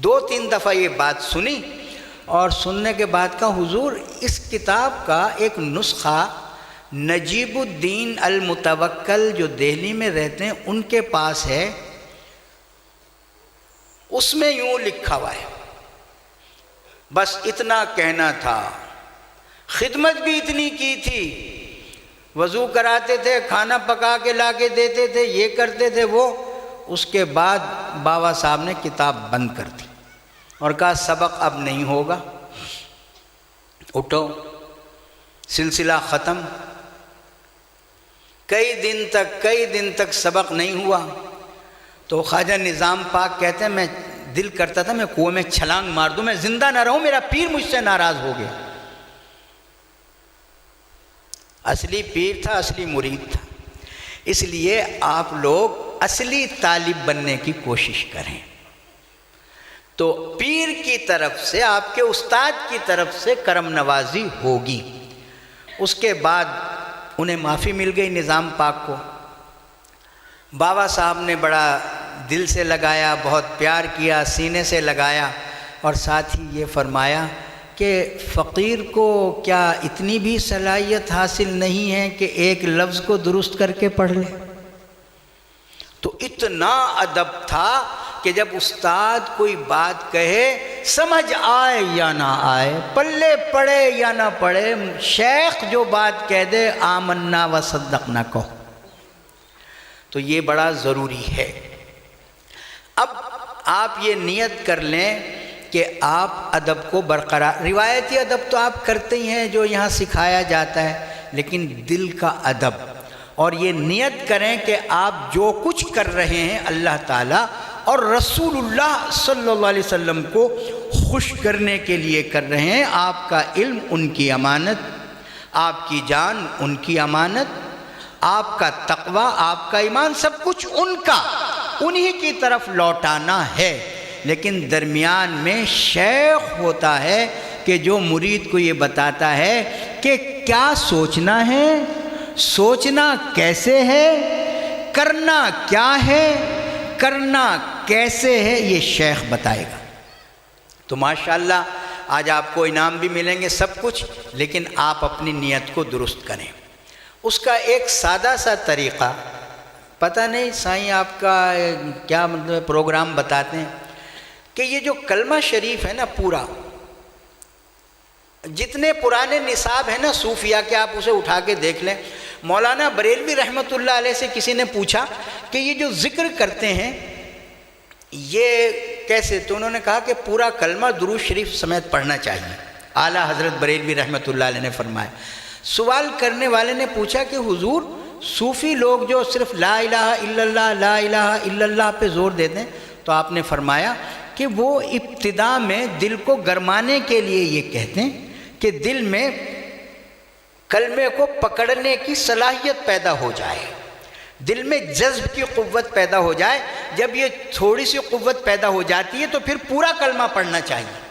2-3 دفعہ یہ بات سنی اور سننے کے بعد کہا حضور اس کتاب کا ایک نسخہ نجیب الدین المتوکل جو دہلی میں رہتے ہیں ان کے پاس ہے، اس میں یوں لکھا ہوا ہے۔ بس اتنا کہنا تھا، خدمت بھی اتنی کی تھی، وضو کراتے تھے، کھانا پکا کے لا کے دیتے تھے، یہ کرتے تھے وہ۔ اس کے بعد بابا صاحب نے کتاب بند کر دی اور کہا سبق اب نہیں ہوگا، اٹھو، سلسلہ ختم۔ کئی دن تک سبق نہیں ہوا تو خواجہ نظام پاک کہتے ہیں میں دل کرتا تھا میں کنویں میں چھلانگ مار دوں، میں زندہ نہ رہوں، میرا پیر مجھ سے ناراض ہو گیا۔ اصلی پیر تھا، اصلی مرید تھا۔ اس لیے آپ لوگ اصلی طالب بننے کی کوشش کریں تو پیر کی طرف سے، آپ کے استاد کی طرف سے کرم نوازی ہوگی۔ اس کے بعد انہیں معافی مل گئی نظام پاک کو۔ بابا صاحب نے بڑا دل سے لگایا، بہت پیار کیا، سینے سے لگایا، اور ساتھ ہی یہ فرمایا کہ فقیر کو کیا اتنی بھی صلاحیت حاصل نہیں ہے کہ ایک لفظ کو درست کر کے پڑھ لے؟ تو اتنا ادب تھا کہ جب استاد کوئی بات کہے، سمجھ آئے یا نہ آئے، پلے پڑے یا نہ پڑے، شیخ جو بات کہہ دے آمنا و صدقنا کہو، تو یہ بڑا ضروری ہے۔ اب آپ یہ نیت کر لیں کہ آپ ادب کو برقرار، روایتی ادب تو آپ کرتے ہی ہیں جو یہاں سکھایا جاتا ہے، لیکن دل کا ادب، اور یہ نیت کریں کہ آپ جو کچھ کر رہے ہیں اللہ تعالیٰ اور رسول اللہ صلی اللہ علیہ وسلم کو خوش کرنے کے لیے کر رہے ہیں۔ آپ کا علم ان کی امانت، آپ کی جان ان کی امانت، آپ کا تقوی، آپ کا ایمان، سب کچھ ان کا، انہی کی طرف لوٹانا ہے۔ لیکن درمیان میں شیخ ہوتا ہے کہ جو مرید کو یہ بتاتا ہے کہ کیا سوچنا ہے، سوچنا کیسے ہے، کرنا کیا ہے، کرنا کیسے ہے، یہ شیخ بتائے گا۔ تو ماشاءاللہ آج آپ کو انعام بھی ملیں گے سب کچھ، لیکن آپ اپنی نیت کو درست کریں۔ اس کا ایک سادہ سا طریقہ، پتہ نہیں سائیں آپ کا کیا مطلب پروگرام بتاتے ہیں، کہ یہ جو کلمہ شریف ہے نا، پورا جتنے پرانے نصاب ہیں نا صوفیہ کے، آپ اسے اٹھا کے دیکھ لیں۔ مولانا بریلوی رحمۃ اللہ علیہ سے کسی نے پوچھا کہ یہ جو ذکر کرتے ہیں یہ کیسے، تو انہوں نے کہا کہ پورا کلمہ درود شریف سمیت پڑھنا چاہیے۔ اعلیٰ حضرت بریلوی رحمۃ اللہ علیہ نے فرمایا۔ سوال کرنے والے نے پوچھا کہ حضور صوفی لوگ جو صرف لا الہ الا اللہ، لا الہ الا اللہ پہ زور دیتے ہیں، تو آپ نے فرمایا کہ وہ ابتدا میں دل کو گرمانے کے لیے یہ کہتے ہیں کہ دل میں کلمے کو پکڑنے کی صلاحیت پیدا ہو جائے، دل میں جذب کی قوت پیدا ہو جائے۔ جب یہ تھوڑی سی قوت پیدا ہو جاتی ہے تو پھر پورا کلمہ پڑھنا چاہیے۔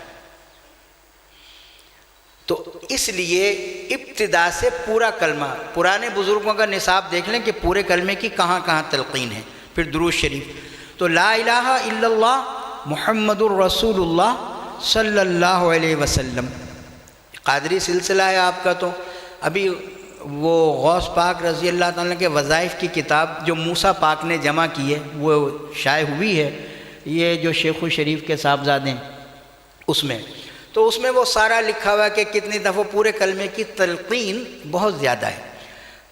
تو اس لیے ابتدا سے پورا کلمہ، پرانے بزرگوں کا نصاب دیکھ لیں کہ پورے کلمے کی کہاں کہاں تلقین ہے، پھر درود شریف۔ تو لا الہ الا اللہ محمد الرسول اللہ صلی اللہ علیہ وسلم، قادری سلسلہ ہے آپ کا، تو ابھی وہ غوث پاک رضی اللہ تعالیٰ کے وظائف کی کتاب جو موسیٰ پاک نے جمع کی ہے وہ شائع ہوئی ہے، یہ جو شیخ الشریف کے صاحبزادے ہیں اس میں، تو اس میں وہ سارا لکھا ہوا ہے کہ کتنی دفعہ پورے کلمے کی تلقین بہت زیادہ ہے۔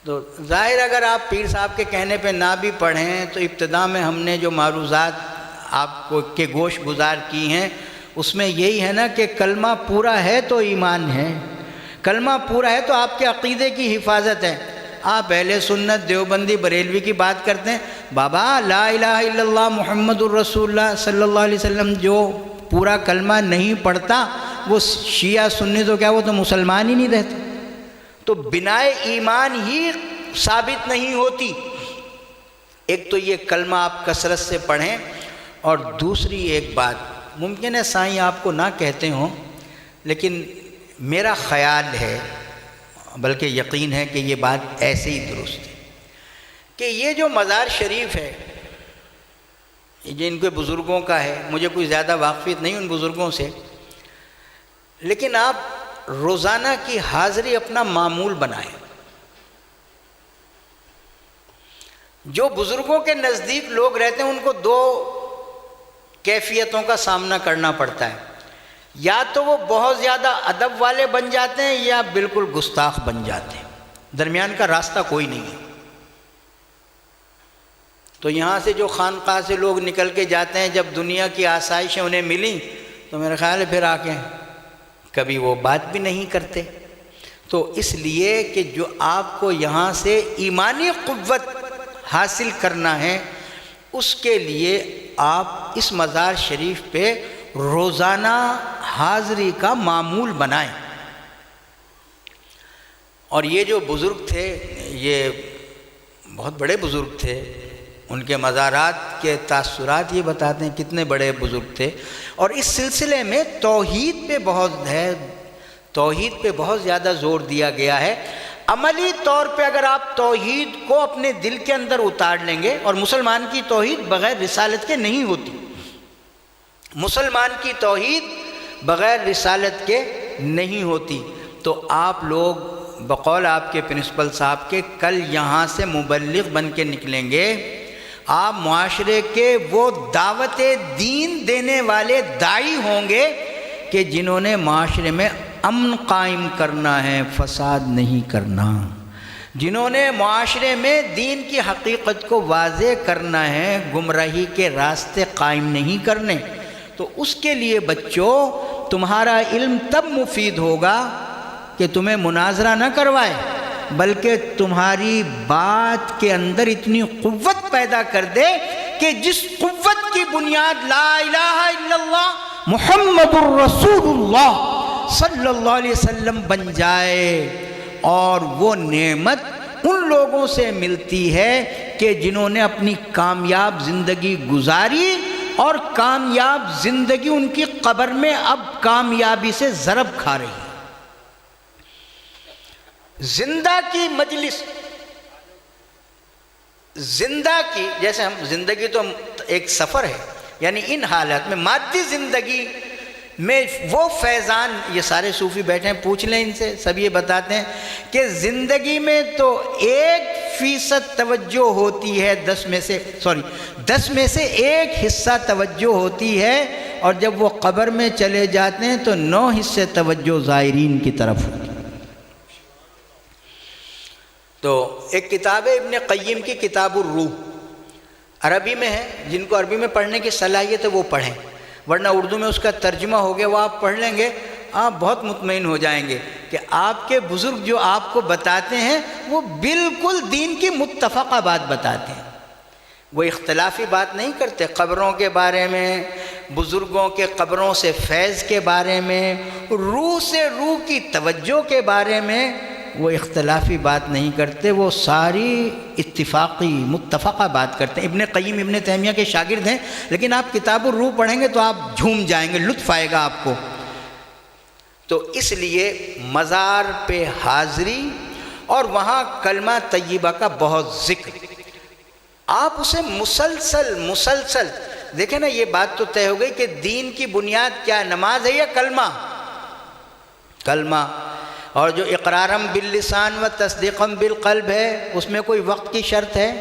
تو ظاہر اگر آپ پیر صاحب کے کہنے پہ نہ بھی پڑھیں تو ابتدا میں ہم نے جو معروضات آپ کو کے گوش گزار کی ہیں اس میں یہی ہے نا کہ کلمہ پورا ہے تو ایمان ہے، کلمہ پورا ہے تو آپ کے عقیدے کی حفاظت ہے۔ آپ اہل سنت دیوبندی بریلوی کی بات کرتے ہیں، بابا لا الہ الا اللہ محمد الرسول اللہ صلی اللہ علیہ وسلم جو پورا کلمہ نہیں پڑھتا وہ شیعہ سنی تو کیا، وہ تو مسلمان ہی نہیں رہتے۔ تو بنائے ایمان ہی ثابت نہیں ہوتی۔ ایک تو یہ کلمہ آپ کثرت سے پڑھیں، اور دوسری ایک بات ممکن ہے سائیں آپ کو نہ کہتے ہوں، لیکن میرا خیال ہے بلکہ یقین ہے کہ یہ بات ایسے ہی درست ہے کہ یہ جو مزار شریف ہے یہ ان کے بزرگوں کا ہے، مجھے کوئی زیادہ واقفیت نہیں ان بزرگوں سے، لیکن آپ روزانہ کی حاضری اپنا معمول بنائیں۔ جو بزرگوں کے نزدیک لوگ رہتے ہیں ان کو دو کیفیتوں کا سامنا کرنا پڑتا ہے، یا تو وہ بہت زیادہ ادب والے بن جاتے ہیں یا بالکل گستاخ بن جاتے ہیں۔ درمیان کا راستہ کوئی نہیں ہے۔ تو یہاں سے جو خانقاہ سے لوگ نکل کے جاتے ہیں، جب دنیا کی آسائشیں انہیں ملیں تو میرا خیال ہے پھر آ کے کبھی وہ بات بھی نہیں کرتے۔ تو اس لیے کہ جو آپ کو یہاں سے ایمانی قوت حاصل کرنا ہے، اس کے لیے آپ اس مزار شریف پہ روزانہ حاضری کا معمول بنائیں۔ اور یہ جو بزرگ تھے، یہ بہت بڑے بزرگ تھے، ان کے مزارات کے تاثرات یہ بتاتے ہیں کتنے بڑے بزرگ تھے۔ اور اس سلسلے میں توحید پہ بہت زیادہ زور دیا گیا ہے۔ عملی طور پہ اگر آپ توحید کو اپنے دل کے اندر اتار لیں گے، اور مسلمان کی توحید بغیر رسالت کے نہیں ہوتی، مسلمان کی توحید بغیر رسالت کے نہیں ہوتی، تو آپ لوگ بقول آپ کے پرنسپل صاحب کے کل یہاں سے مبلغ بن کے نکلیں گے۔ آپ معاشرے کے وہ دعوت دین دینے والے داعی ہوں گے کہ جنہوں نے معاشرے میں امن قائم کرنا ہے، فساد نہیں کرنا، جنہوں نے معاشرے میں دین کی حقیقت کو واضح کرنا ہے، گمراہی کے راستے قائم نہیں کرنے۔ تو اس کے لیے بچوں تمہارا علم تب مفید ہوگا کہ تمہیں مناظرہ نہ کروائے، بلکہ تمہاری بات کے اندر اتنی قوت پیدا کر دے کہ جس قوت کی بنیاد لا الہ الا اللہ محمد الرسول اللہ صلی اللہ علیہ وسلم بن جائے۔ اور وہ نعمت ان لوگوں سے ملتی ہے کہ جنہوں نے اپنی کامیاب زندگی گزاری، اور کامیاب زندگی ان کی قبر میں اب کامیابی سے ضرب کھا رہی ہے۔ زندہ کی مجلس، زندہ کی، جیسے ہم زندگی تو ایک سفر ہے، یعنی ان حالات میں مادی زندگی میں وہ فیضان، یہ سارے صوفی بیٹھے ہیں، پوچھ لیں ان سے، سب یہ بتاتے ہیں کہ زندگی میں تو 1% توجہ ہوتی ہے، 10 میں سے 1 حصہ توجہ ہوتی ہے، اور جب وہ قبر میں چلے جاتے ہیں تو 9 حصے توجہ زائرین کی طرف ہوتی ہے۔ تو ایک کتاب ہے ابن قیم کی، کتاب الروح، عربی میں ہے، جن کو عربی میں پڑھنے کی صلاحیت ہے وہ پڑھیں، ورنہ اردو میں اس کا ترجمہ ہو گیا، وہ آپ پڑھ لیں گے، آپ بہت مطمئن ہو جائیں گے کہ آپ کے بزرگ جو آپ کو بتاتے ہیں وہ بالکل دین کی متفقہ بات بتاتے ہیں، وہ اختلافی بات نہیں کرتے۔ قبروں کے بارے میں، بزرگوں کے قبروں سے فیض کے بارے میں، روح سے روح کی توجہ کے بارے میں وہ اختلافی بات نہیں کرتے، وہ ساری اتفاقی متفقہ بات کرتے ہیں۔ ابن قیم ابن تیمیہ کے شاگرد ہیں، لیکن آپ کتاب الروح پڑھیں گے تو آپ جھوم جائیں گے، لطف آئے گا آپ کو۔ تو اس لیے مزار پہ حاضری اور وہاں کلمہ طیبہ کا بہت ذکر، آپ اسے مسلسل دیکھیں نا، یہ بات تو طے ہو گئی کہ دین کی بنیاد کیا، نماز ہے یا کلمہ، اور جو اقرارم باللسان و تصدیقم بالقلب ہے، اس میں کوئی وقت کی شرط ہے؟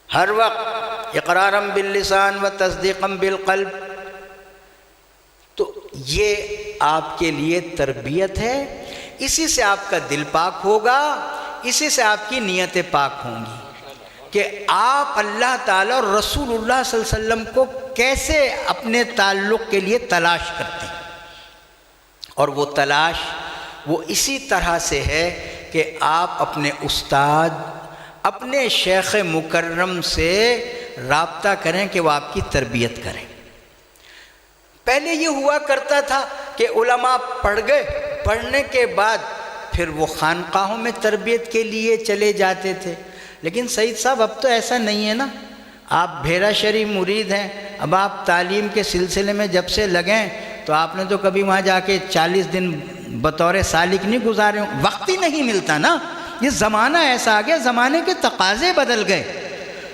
ہر وقت اقرارم باللسان و تصدیقم بالقلب۔ تو یہ آپ کے لیے تربیت ہے، اسی سے آپ کا دل پاک ہوگا، اسی سے آپ کی نیتیں پاک ہوں گی کہ آپ اللہ تعالیٰ اور رسول اللہ صلی اللہ علیہ وسلم کو کیسے اپنے تعلق کے لیے تلاش کرتے ہیں۔ اور وہ تلاش وہ اسی طرح سے ہے کہ آپ اپنے استاد، اپنے شیخ مکرم سے رابطہ کریں کہ وہ آپ کی تربیت کریں۔ پہلے یہ ہوا کرتا تھا کہ علماء پڑھ گئے، پڑھنے کے بعد پھر وہ خانقاہوں میں تربیت کے لیے چلے جاتے تھے، لیکن سعید صاحب اب تو ایسا نہیں ہے نا۔ آپ بھیرا شریف مرید ہیں، اب آپ تعلیم کے سلسلے میں جب سے لگیں تو آپ نے تو کبھی وہاں جا کے 40 دن بطور سالک نہیں گزارے ہوں، وقت ہی نہیں ملتا نا، یہ زمانہ ایسا آ گیا، زمانے کے تقاضے بدل گئے،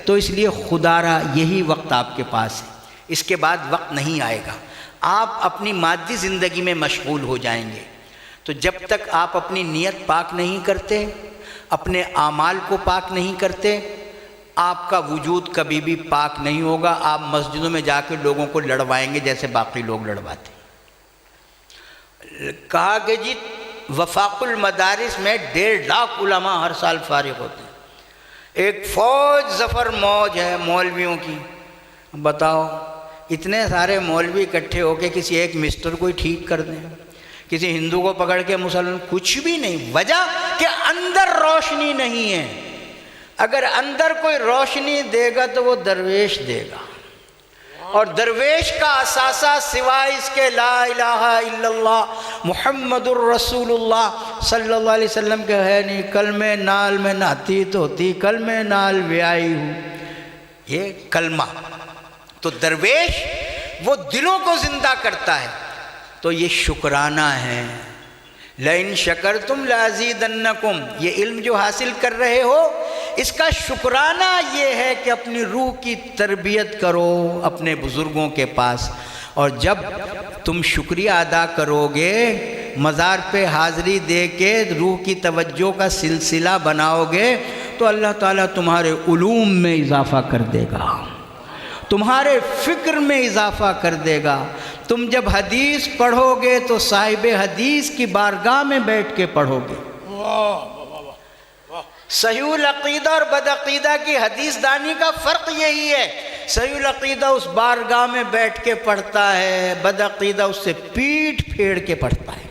تو اس لیے خدا را یہی وقت آپ کے پاس ہے، اس کے بعد وقت نہیں آئے گا، آپ اپنی مادی زندگی میں مشغول ہو جائیں گے۔ تو جب تک آپ اپنی نیت پاک نہیں کرتے، اپنے اعمال کو پاک نہیں کرتے، آپ کا وجود کبھی بھی پاک نہیں ہوگا۔ آپ مسجدوں میں جا کے لوگوں کو لڑوائیں گے جیسے باقی لوگ لڑواتے۔ کہا کہ جی وفاق المدارس میں 1.5 لاکھ علماء ہر سال فارغ ہوتے ہیں، ایک فوج ظفر موج ہے مولویوں کی۔ بتاؤ اتنے سارے مولوی اکٹھے ہو کے کسی ایک مسٹر کو ہی ٹھیک کر دیں، کسی ہندو کو پکڑ کے مسلمان، کچھ بھی نہیں۔ وجہ کہ اندر روشنی نہیں ہے۔ اگر اندر کوئی روشنی دے گا تو وہ درویش دے گا، اور درویش کا اثاثہ سوائے اس کے لا الہ الا اللہ محمد الرسول اللہ صلی اللہ علیہ وسلم کے ہے نہیں۔ کلمہ نال میں ناتی تو ہوتی، کلمہ نال بیائی ہوں، یہ کلمہ۔ تو درویش وہ دلوں کو زندہ کرتا ہے، تو یہ شکرانہ ہے۔ لَإِن شَكَرْتُمْ لَأَزِيدَنَّكُمْ، یہ علم جو حاصل کر رہے ہو اس کا شکرانہ یہ ہے کہ اپنی روح کی تربیت کرو اپنے بزرگوں کے پاس، اور جب تم شکریہ ادا کرو گے، مزار پہ حاضری دے کے روح کی توجہ کا سلسلہ بناؤ گے، تو اللہ تعالیٰ تمہارے علوم میں اضافہ کر دے گا، تمہارے فکر میں اضافہ کر دے گا۔ تم جب حدیث پڑھو گے تو صاحب حدیث کی بارگاہ میں بیٹھ کے پڑھو گے۔ صحیح العقیدہ اور بدعقیدہ کی حدیث دانی کا فرق یہی ہے، صحیح العقیدہ اس بارگاہ میں بیٹھ کے پڑھتا ہے، بدعقیدہ اس سے پیٹھ پھیڑ کے پڑھتا ہے۔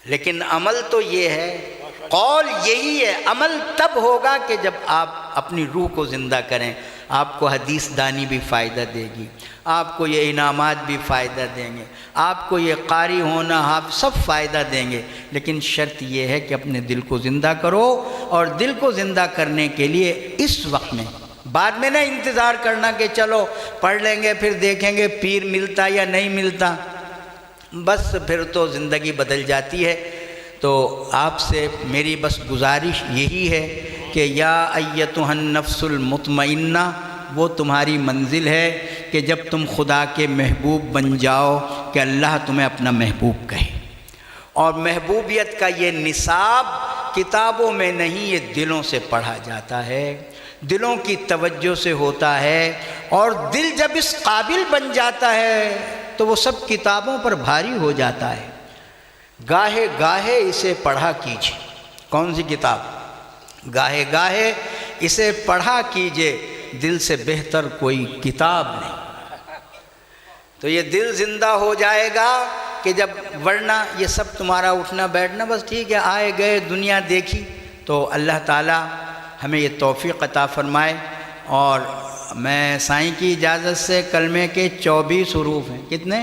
لیکن عمل تو یہ ہے، قول یہی ہے، عمل تب ہوگا کہ جب آپ اپنی روح کو زندہ کریں۔ آپ کو حدیث دانی بھی فائدہ دے گی، آپ کو یہ انعامات بھی فائدہ دیں گے، آپ کو یہ قاری ہونا آپ سب فائدہ دیں گے، لیکن شرط یہ ہے کہ اپنے دل کو زندہ کرو، اور دل کو زندہ کرنے کے لیے اس وقت میں، بعد میں نہ انتظار کرنا کہ چلو پڑھ لیں گے پھر دیکھیں گے پیر ملتا یا نہیں ملتا، بس پھر تو زندگی بدل جاتی ہے۔ تو آپ سے میری بس گزارش یہی ہے کہ یا ایتھا النفس المطمئنہ، وہ تمہاری منزل ہے کہ جب تم خدا کے محبوب بن جاؤ کہ اللہ تمہیں اپنا محبوب کہے، اور محبوبیت کا یہ نصاب کتابوں میں نہیں، یہ دلوں سے پڑھا جاتا ہے، دلوں کی توجہ سے ہوتا ہے، اور دل جب اس قابل بن جاتا ہے تو وہ سب کتابوں پر بھاری ہو جاتا ہے۔ گاہے گاہے اسے پڑھا کیجیے۔ کون سی کتاب؟ گاہے گاہے اسے پڑھا کیجیے، دل سے بہتر کوئی کتاب نہیں۔ تو یہ دل زندہ ہو جائے گا کہ جب، ورنہ یہ سب تمہارا اٹھنا بیٹھنا بس ٹھیک ہے، آئے گئے دنیا دیکھی، تو اللہ تعالیٰ ہمیں یہ توفیق عطا فرمائے۔ اور میں سائیں کی اجازت سے کلمے کے 24 حروف ہیں، کتنے؟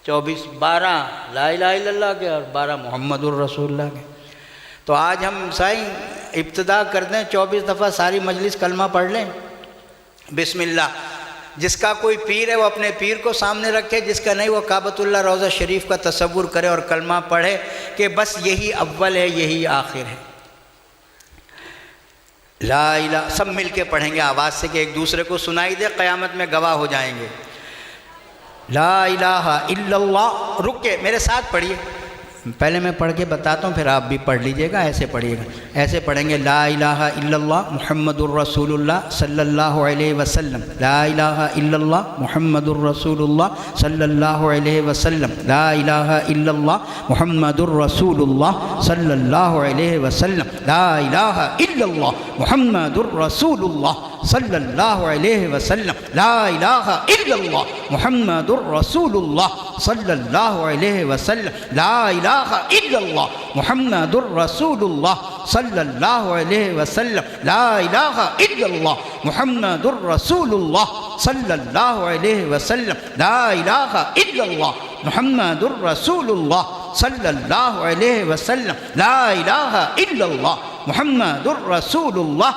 24، 12 لا الہ الا اللہ کے اور 12 محمد الرسول اللہ کے۔ تو آج ہم سائیں ابتدا کر دیں، 24 دفعہ ساری مجلس کلمہ پڑھ لیں۔ بسم اللہ۔ جس کا کوئی پیر ہے وہ اپنے پیر کو سامنے رکھے، جس کا نہیں وہ کعبۃ اللہ روضہ شریف کا تصور کرے اور کلمہ پڑھے کہ بس یہی اول ہے، یہی آخر ہے۔ لا الہ، سب مل کے پڑھیں گے آواز سے کہ ایک دوسرے کو سنائی دے، قیامت میں گواہ ہو جائیں گے۔ لا الہ الا اللہ، رک کے میرے ساتھ پڑھیے، پہلے میں پڑھ کے بتاتا ہوں پھر آپ بھی پڑھ لیجئے گا، ایسے پڑھیے گا، ایسے پڑھیں گے۔ لا الہ الا اللہ محمد الرسول اللہ صلی اللہ علیہ وسلم، لا الہ الا اللہ محمد الرسول اللہ صلی اللہ علیہ وسلم، لا الہ الا اللہ محمد الرسول اللہ صلی اللہ علیہ وسلم، لا الہ الا اللہ محمد الرسول اللہ صلی اللہ علیہ وسلم، لا الہ الا اللہ محمد الرسول اللہ صلی اللہ علیہ وسلم، لا الہ الا اللہ محمد الرسول اللہ صلی اللہ علیہ وسلم، لا الہ الا اللہ محمد الرسول اللہ صلی اللہ علیہ وسلم، لا الہ الا اللہ محمد الرسول اللہ صلی اللہ علیہ وسلم، لا الہ الا اللہ محمد الرسول اللہ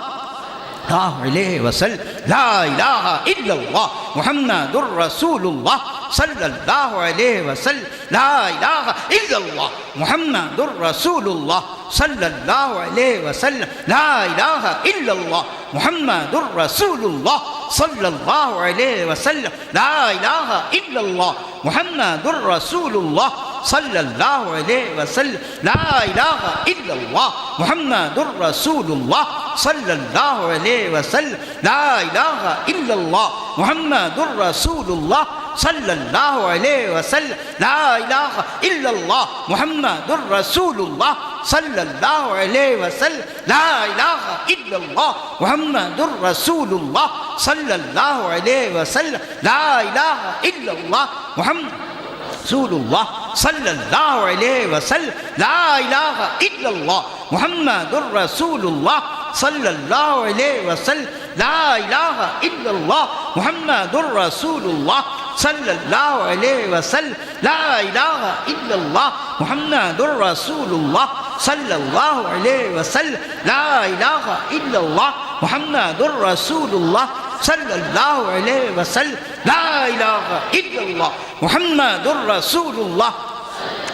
علیہ وسلم، لا الہ الا اللہ محمد الرسول اللہ صلی اللہ علیہ وسلم، لا الہ الا اللہ محمد الرسول اللہ صلی اللہ علیہ وسلم، لا الہ الا اللہ محمد الرسول اللہ صلی اللہ علیہ وسلم، لا الہ الا اللہ محمد الرسول اللہ صلی اللہ علیہ وسلم، لا الہ الا اللہ محمد الرسول اللہ صلی اللہ علیہ وسلم، لا الہ الا اللہ محمد الرسول اللہ সাল্লাল্লাহু আলাইহি ওয়াসাল্লাম লা ইলাহা ইল্লাল্লাহ মুহাম্মাদুর রাসূলুল্লাহ সাল্লাল্লাহু আলাইহি ওয়াসাল্লাম লা ইলাহা ইল্লাল্লাহ মুহাম্মাদুর রাসূলুল্লাহ সাল্লাল্লাহু আলাইহি ওয়াসাল্লাম লা ইলাহা ইল্লাল্লাহ মুহাম্মাদ رسول الله صلى الله عليه وسلم لا إله إلا الله محمد رسول الله صلى الله عليه وسلم لا إله إلا الله محمد رسول الله صلى الله عليه وسلم لا إله إلا الله محمد رسول الله صلى الله عليه وسلم لا إله إلا الله محمد رسول الله صلى الله عليه وسلم لا إله إلا الله محمد رسول الله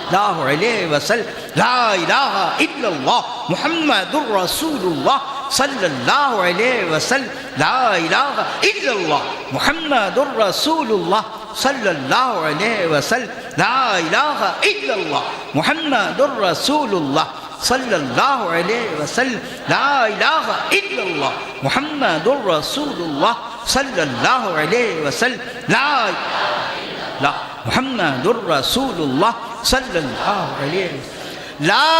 الله عليه وسلم لا إله إلا الله محمد رسول الله صلى الله عليه وسلم لا إله إلا الله محمد رسول الله صلى الله عليه وسلم لا إله إلا الله محمد رسول الله صلى الله عليه وسلم لا إله إلا الله محمد رسول الله صلى الله عليه وسلم لا لا محمد رسول الله صلى الله عليه وسلم لا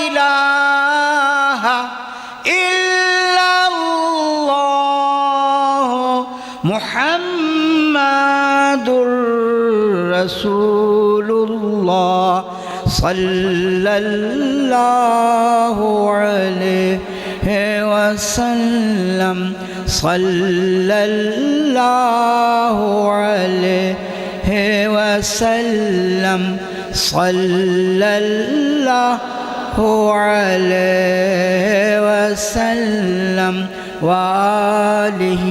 إله إلا الله محمد رسول الله صلى الله عليه وسلم صلى الله عليه وسلم صلى الله عليه وسلم وآله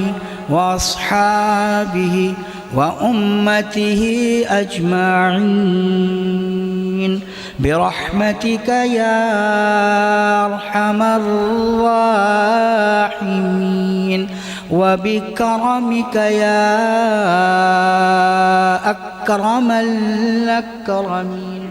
وأصحابه وأمته أجمعين برحمتك يا أرحم الراحمين وبكرمك يا أكرم الأكرمين